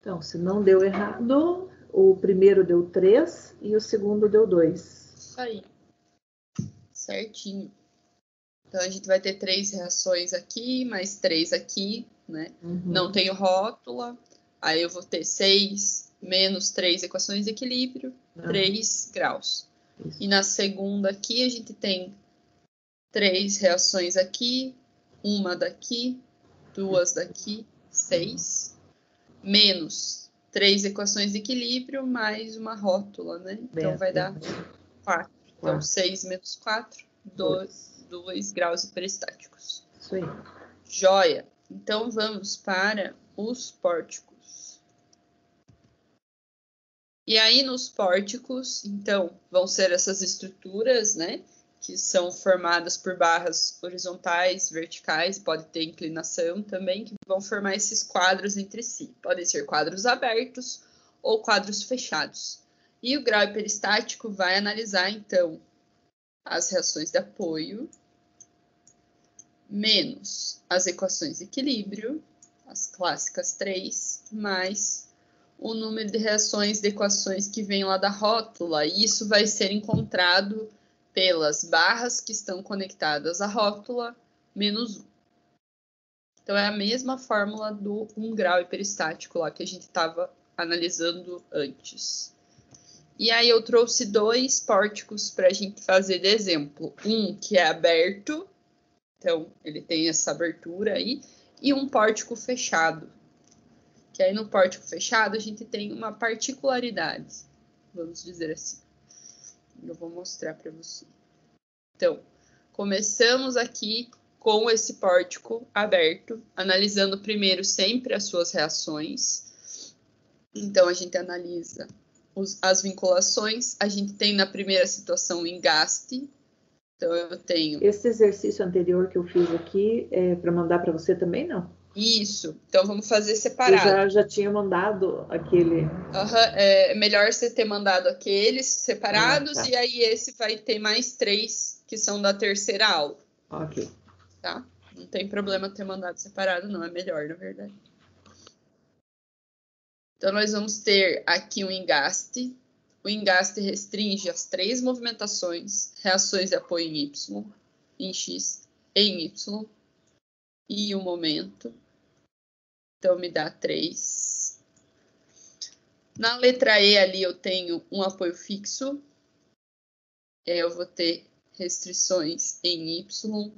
Então, se não deu errado, o primeiro deu 3 e o segundo deu 2. Isso aí. Certinho. Então, a gente vai ter 3 reações aqui, mais 3 aqui, né? Uhum. Não tenho rótula. Aí eu vou ter 6 menos 3 equações de equilíbrio, 3 graus. Isso. E na segunda aqui, a gente tem 3 reações aqui, uma daqui, 2 daqui, 6, menos 3 equações de equilíbrio, mais uma rótula, né? Então, vai dar 4. Então, 6 menos 4, 2 graus hiperestáticos. Isso aí. Joia! Então, vamos para os pórticos. E aí, nos pórticos, então, vão ser essas estruturas, né? Que são formadas por barras horizontais, verticais, pode ter inclinação também, que vão formar esses quadros entre si. Podem ser quadros abertos ou quadros fechados. E o grau hiperestático vai analisar, então, as reações de apoio, menos as equações de equilíbrio, as clássicas 3, mais o número de reações de equações que vem lá da rótula. E isso vai ser encontrado pelas barras que estão conectadas à rótula, menos 1. Então, é a mesma fórmula do 1 grau hiperestático lá que a gente estava analisando antes. E aí eu trouxe 2 pórticos para a gente fazer de exemplo. Um que é aberto, então ele tem essa abertura aí, e um pórtico fechado. Que aí no pórtico fechado a gente tem uma particularidade, vamos dizer assim. Eu vou mostrar para você. Então, começamos aqui com esse pórtico aberto, analisando primeiro sempre as suas reações. Então, a gente analisa as vinculações. A gente tem na primeira situação o engaste. Então, eu tenho... Esse exercício anterior que eu fiz aqui, é para mandar para você também, não? Isso. Então, vamos fazer separado. Eu já tinha mandado aquele... É melhor você ter mandado aqueles separados, tá. E aí esse vai ter mais 3 que são da terceira aula. Ok. Tá? Não tem problema ter mandado separado, não. É melhor, na verdade. Então, nós vamos ter aqui um engaste. O engaste restringe as 3 movimentações, reações de apoio em Y, em X e em Y, e o momento. Então, me dá 3. Na letra E ali eu tenho um apoio fixo. Eu vou ter restrições em Y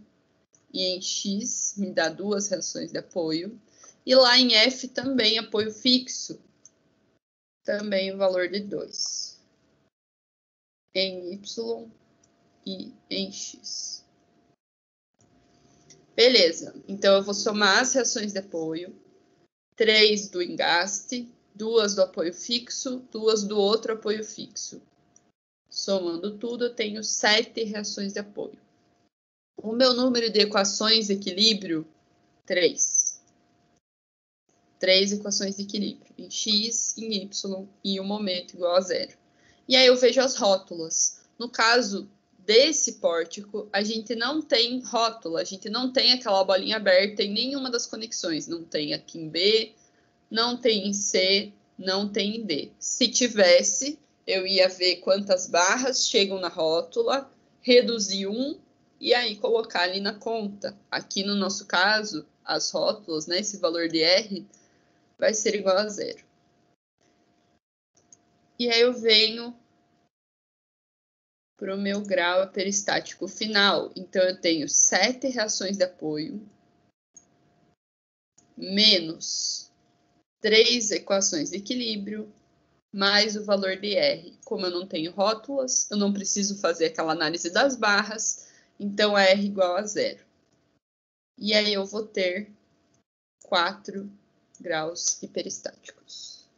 e em X, me dá 2 reações de apoio. E lá em F também apoio fixo, também o valor de 2. Em Y e em X. Beleza, então eu vou somar as reações de apoio. 3 do engaste, 2 do apoio fixo, 2 do outro apoio fixo. Somando tudo, eu tenho 7 reações de apoio. O meu número de equações de equilíbrio, 3. 3 equações de equilíbrio, em X, em Y e o momento igual a 0. E aí eu vejo as rótulas. No caso desse pórtico, a gente não tem rótula, a gente não tem aquela bolinha aberta em nenhuma das conexões. Não tem aqui em B, não tem em C, não tem em D. Se tivesse, eu ia ver quantas barras chegam na rótula, reduzir 1 e aí colocar ali na conta. Aqui no nosso caso, as rótulas, né, esse valor de R, vai ser igual a 0. E aí eu venho para o meu grau peristático final. Então, eu tenho 7 reações de apoio, menos 3 equações de equilíbrio, mais o valor de R. Como eu não tenho rótulas, eu não preciso fazer aquela análise das barras, então R igual a 0. E aí eu vou ter 4 graus hiperestáticos.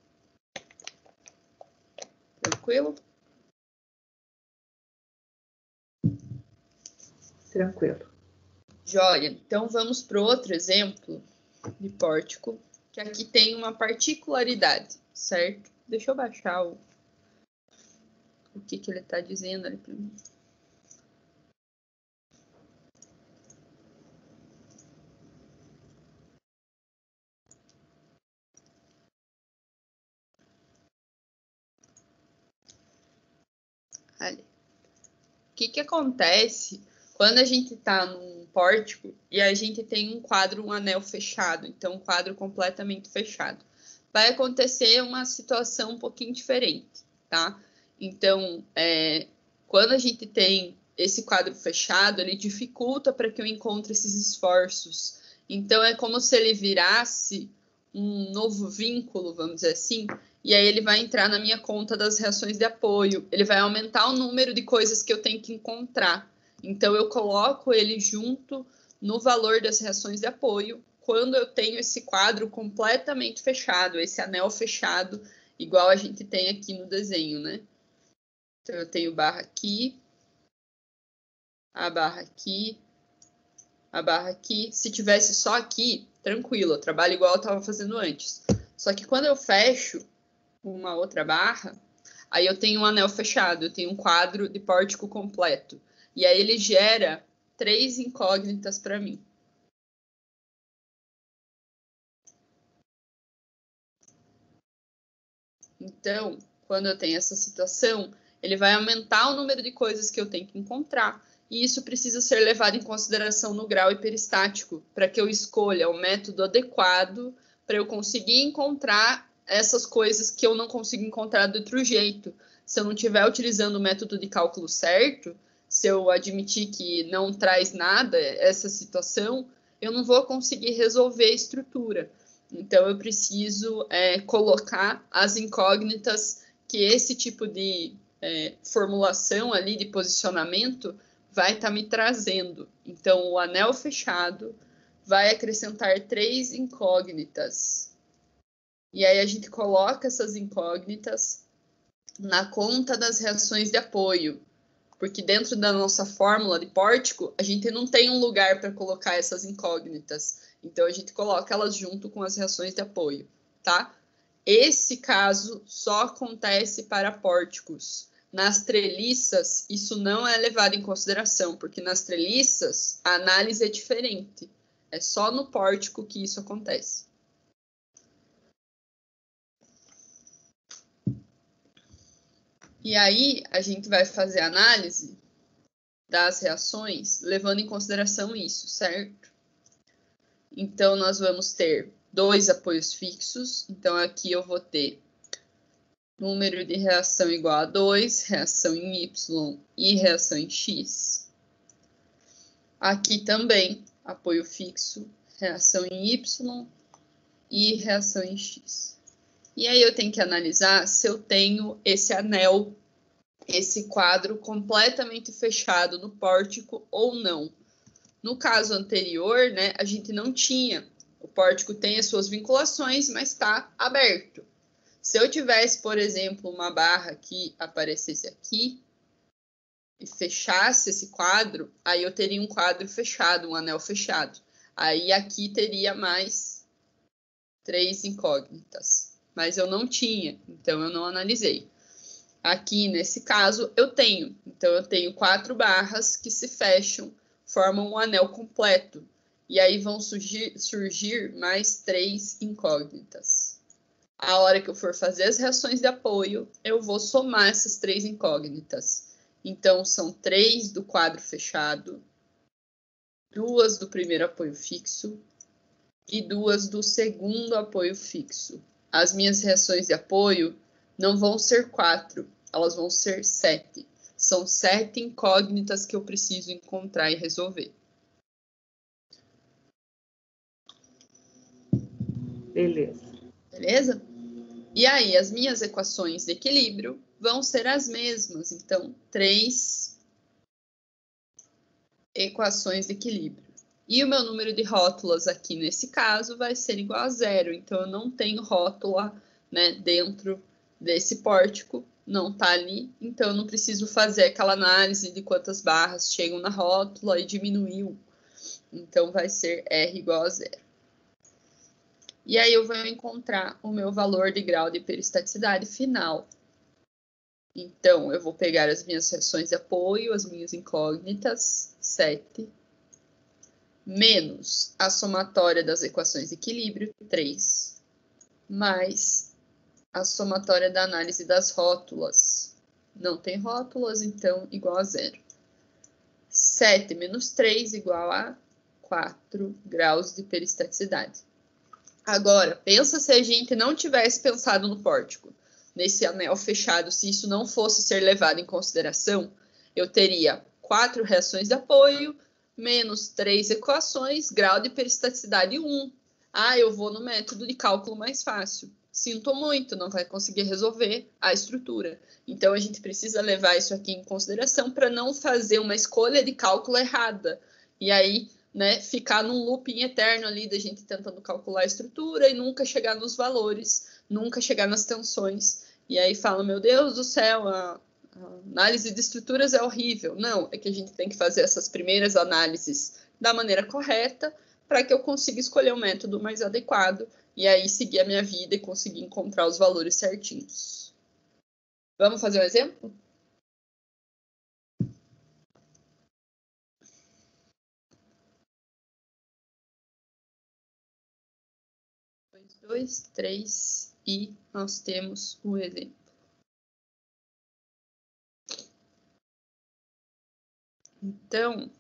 Tranquilo? Tranquilo. Joia. Então, vamos para outro exemplo de pórtico, que aqui tem uma particularidade, certo? Deixa eu baixar o que ele está dizendo ali para mim. Ali. O que acontece quando a gente está num pórtico e a gente tem um quadro, um anel fechado, então um quadro completamente fechado? Vai acontecer uma situação um pouquinho diferente, tá? Então, quando a gente tem esse quadro fechado, ele dificulta para que eu encontre esses esforços. Então, é como se ele virasse um novo vínculo, vamos dizer assim, e aí ele vai entrar na minha conta das reações de apoio. Ele vai aumentar o número de coisas que eu tenho que encontrar. Então, eu coloco ele junto no valor das reações de apoio quando eu tenho esse quadro completamente fechado, esse anel fechado, igual a gente tem aqui no desenho, né? Então, eu tenho barra aqui, a barra aqui, a barra aqui. Se tivesse só aqui, tranquilo, eu trabalho igual eu estava fazendo antes. Só que quando eu fecho uma outra barra, aí eu tenho um anel fechado, eu tenho um quadro de pórtico completo. E aí ele gera 3 incógnitas para mim. Então, quando eu tenho essa situação, ele vai aumentar o número de coisas que eu tenho que encontrar. E isso precisa ser levado em consideração no grau hiperestático, para que eu escolha o método adequado para eu conseguir encontrar essas coisas que eu não consigo encontrar de outro jeito. Se eu não estiver utilizando o método de cálculo certo, se eu admitir que não traz nada essa situação, eu não vou conseguir resolver a estrutura. Então, eu preciso colocar as incógnitas que esse tipo de formulação ali, de posicionamento, vai estar me trazendo. Então, o anel fechado vai acrescentar 3 incógnitas. E aí a gente coloca essas incógnitas na conta das reações de apoio, porque dentro da nossa fórmula de pórtico, a gente não tem um lugar para colocar essas incógnitas. Então, a gente coloca elas junto com as reações de apoio, tá? Esse caso só acontece para pórticos. Nas treliças, isso não é levado em consideração, porque nas treliças, a análise é diferente. É só no pórtico que isso acontece. E aí, a gente vai fazer a análise das reações, levando em consideração isso, certo? Então, nós vamos ter 2 apoios fixos. Então, aqui eu vou ter número de reação igual a 2, reação em Y e reação em X. Aqui também, apoio fixo, reação em Y e reação em X. E aí eu tenho que analisar se eu tenho esse anel, esse quadro completamente fechado no pórtico ou não. No caso anterior, né, a gente não tinha. O pórtico tem as suas vinculações, mas está aberto. Se eu tivesse, por exemplo, uma barra que aparecesse aqui e fechasse esse quadro, aí eu teria um quadro fechado, um anel fechado. Aí aqui teria mais 3 incógnitas. Mas eu não tinha, então eu não analisei. Aqui, nesse caso, eu tenho. Então, eu tenho 4 barras que se fecham, formam um anel completo. E aí vão surgir mais 3 incógnitas. A hora que eu for fazer as reações de apoio, eu vou somar essas 3 incógnitas. Então, são 3 do quadro fechado, 2 do primeiro apoio fixo e 2 do segundo apoio fixo. As minhas reações de apoio não vão ser 4, elas vão ser 7. São 7 incógnitas que eu preciso encontrar e resolver. Beleza. Beleza? E aí, as minhas equações de equilíbrio vão ser as mesmas. Então, 3 equações de equilíbrio. E o meu número de rótulas aqui, nesse caso, vai ser igual a 0. Então, eu não tenho rótula, né, dentro desse pórtico, não está ali. Então, eu não preciso fazer aquela análise de quantas barras chegam na rótula e diminuiu. Então, vai ser R igual a 0. E aí, eu vou encontrar o meu valor de grau de peristaticidade final. Então, eu vou pegar as minhas reações de apoio, as minhas incógnitas, 7, menos a somatória das equações de equilíbrio, 3, mais a somatória da análise das rótulas. Não tem rótulas, então igual a 0. 7 menos 3 igual a 4 graus de peristaticidade. Agora, pensa se a gente não tivesse pensado no pórtico, nesse anel fechado, se isso não fosse ser levado em consideração, eu teria 4 reações de apoio, menos 3 equações, grau de peristaticidade 1. Ah, eu vou no método de cálculo mais fácil. Sinto muito, não vai conseguir resolver a estrutura. Então, a gente precisa levar isso aqui em consideração para não fazer uma escolha de cálculo errada. E aí, né, ficar num looping eterno ali da gente tentando calcular a estrutura e nunca chegar nos valores, nunca chegar nas tensões. E aí fala, meu Deus do céu, a análise de estruturas é horrível. Não, é que a gente tem que fazer essas primeiras análises da maneira correta para que eu consiga escolher o método mais adequado e aí seguir a minha vida e conseguir encontrar os valores certinhos. Vamos fazer um exemplo? Dois, 3 e nós temos o exemplo. Então,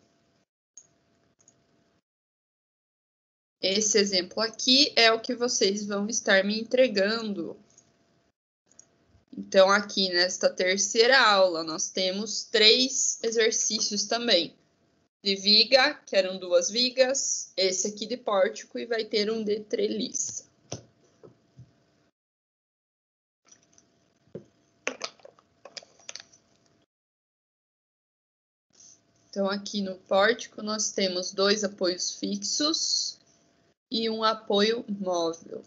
esse exemplo aqui é o que vocês vão estar me entregando. Então, aqui nesta terceira aula, nós temos 3 exercícios também. De viga, que eram 2 vigas, esse aqui de pórtico e vai ter um de treliça. Então, aqui no pórtico, nós temos 2 apoios fixos e um apoio móvel.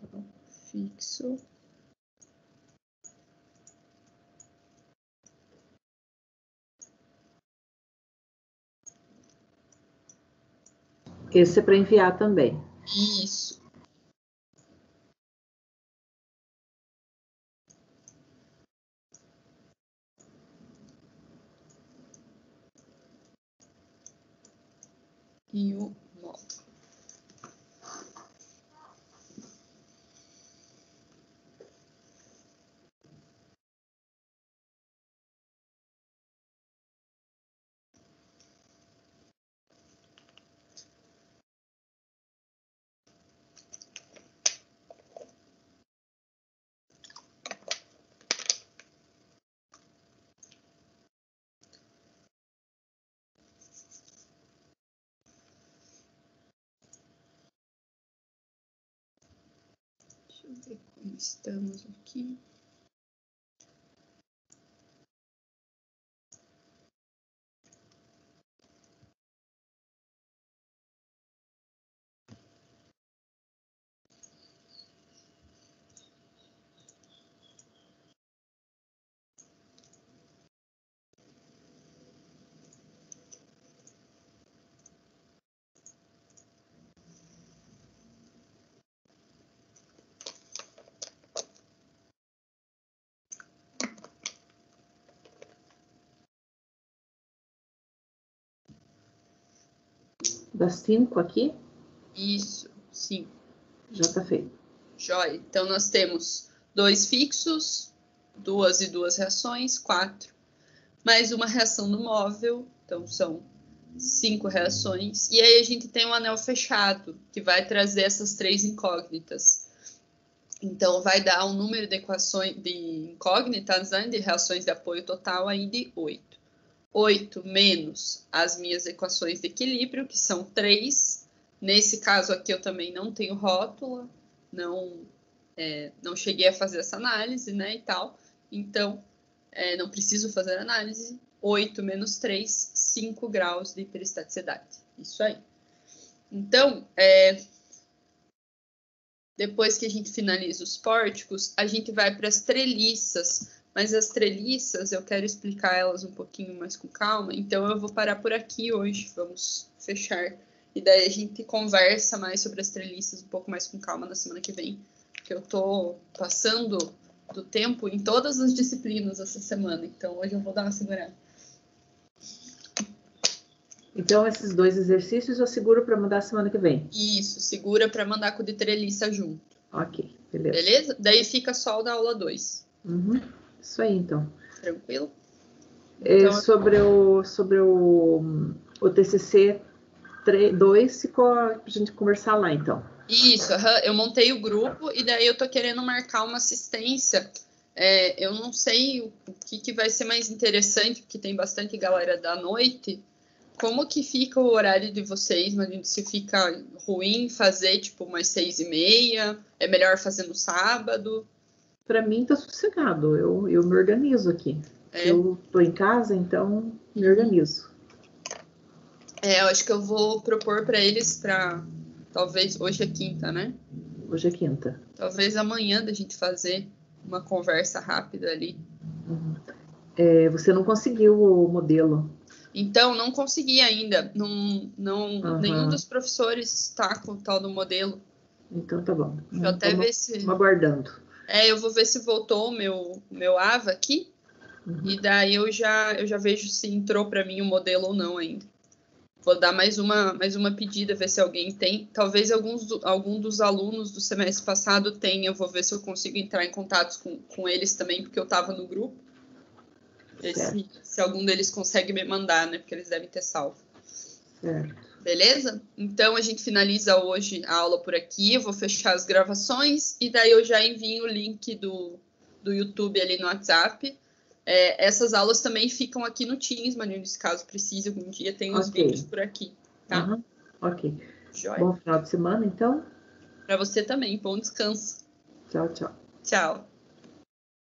Então, fixo. Esse é para enviar também. Isso. E o móvel. Deixa eu ver como estamos aqui. Das 5 aqui? Isso, 5. Já tá feito. Jóia. Então, nós temos 2 fixos, 2 e 2 reações, 4. Mais uma reação no móvel, então são 5 reações. E aí a gente tem um anel fechado, que vai trazer essas 3 incógnitas. Então, vai dar um número de equações de incógnitas, né, de reações de apoio total aí de 8. 8 menos as minhas equações de equilíbrio, que são 3. Nesse caso aqui eu também não tenho rótula, não cheguei a fazer essa análise, né, e tal. Então, não preciso fazer análise. 8 menos 3, 5 graus de hiperestaticidade. Isso aí. Então, depois que a gente finaliza os pórticos, a gente vai para as treliças. Mas as treliças, eu quero explicar elas um pouquinho mais com calma. Então, eu vou parar por aqui hoje. Vamos fechar. E daí a gente conversa mais sobre as treliças um pouco mais com calma na semana que vem. Porque eu tô passando do tempo em todas as disciplinas essa semana. Então, hoje eu vou dar uma segurada. Então, esses 2 exercícios eu seguro para mandar semana que vem. Isso, segura para mandar com o de treliça junto. Ok, beleza. Beleza? Daí fica só o da aula 2. Uhum. Isso aí, então. Tranquilo? Então, sobre o TCC 2, ficou pra gente conversar lá, então. Isso, eu montei o grupo e daí eu tô querendo marcar uma assistência. Eu não sei o que vai ser mais interessante, porque tem bastante galera da noite. Como que fica o horário de vocês? Mas se fica ruim fazer, tipo, umas 6h30? É melhor fazer no sábado? Para mim, tá sossegado. Eu me organizo aqui. Eu tô em casa, então me organizo. Eu acho que eu vou propor para eles talvez, hoje é quinta, né? Hoje é quinta. Talvez amanhã da gente fazer uma conversa rápida ali. Uhum. Você não conseguiu o modelo? Então, não consegui ainda. Nenhum dos professores está com o tal do modelo. Então tá bom. Deixa eu até ver se... aguardando. Eu vou ver se voltou o meu AVA aqui. Uhum. E daí eu já vejo se entrou para mim o modelo ou não ainda. Vou dar mais uma pedida, ver se alguém tem. Talvez algum dos alunos do semestre passado tenha. Eu vou ver se eu consigo entrar em contato com eles também, porque eu estava no grupo. Ver se algum deles consegue me mandar, né? Porque eles devem ter salvo. Certo. Beleza? Então, a gente finaliza hoje a aula por aqui. Eu vou fechar as gravações e daí eu já envio o link do YouTube ali no WhatsApp. Essas aulas também ficam aqui no Teams, mas se caso precise algum dia, tem os vídeos por aqui, tá? Uhum. Ok. Joia. Bom final de semana, então. Para você também. Bom descanso. Tchau, tchau. Tchau.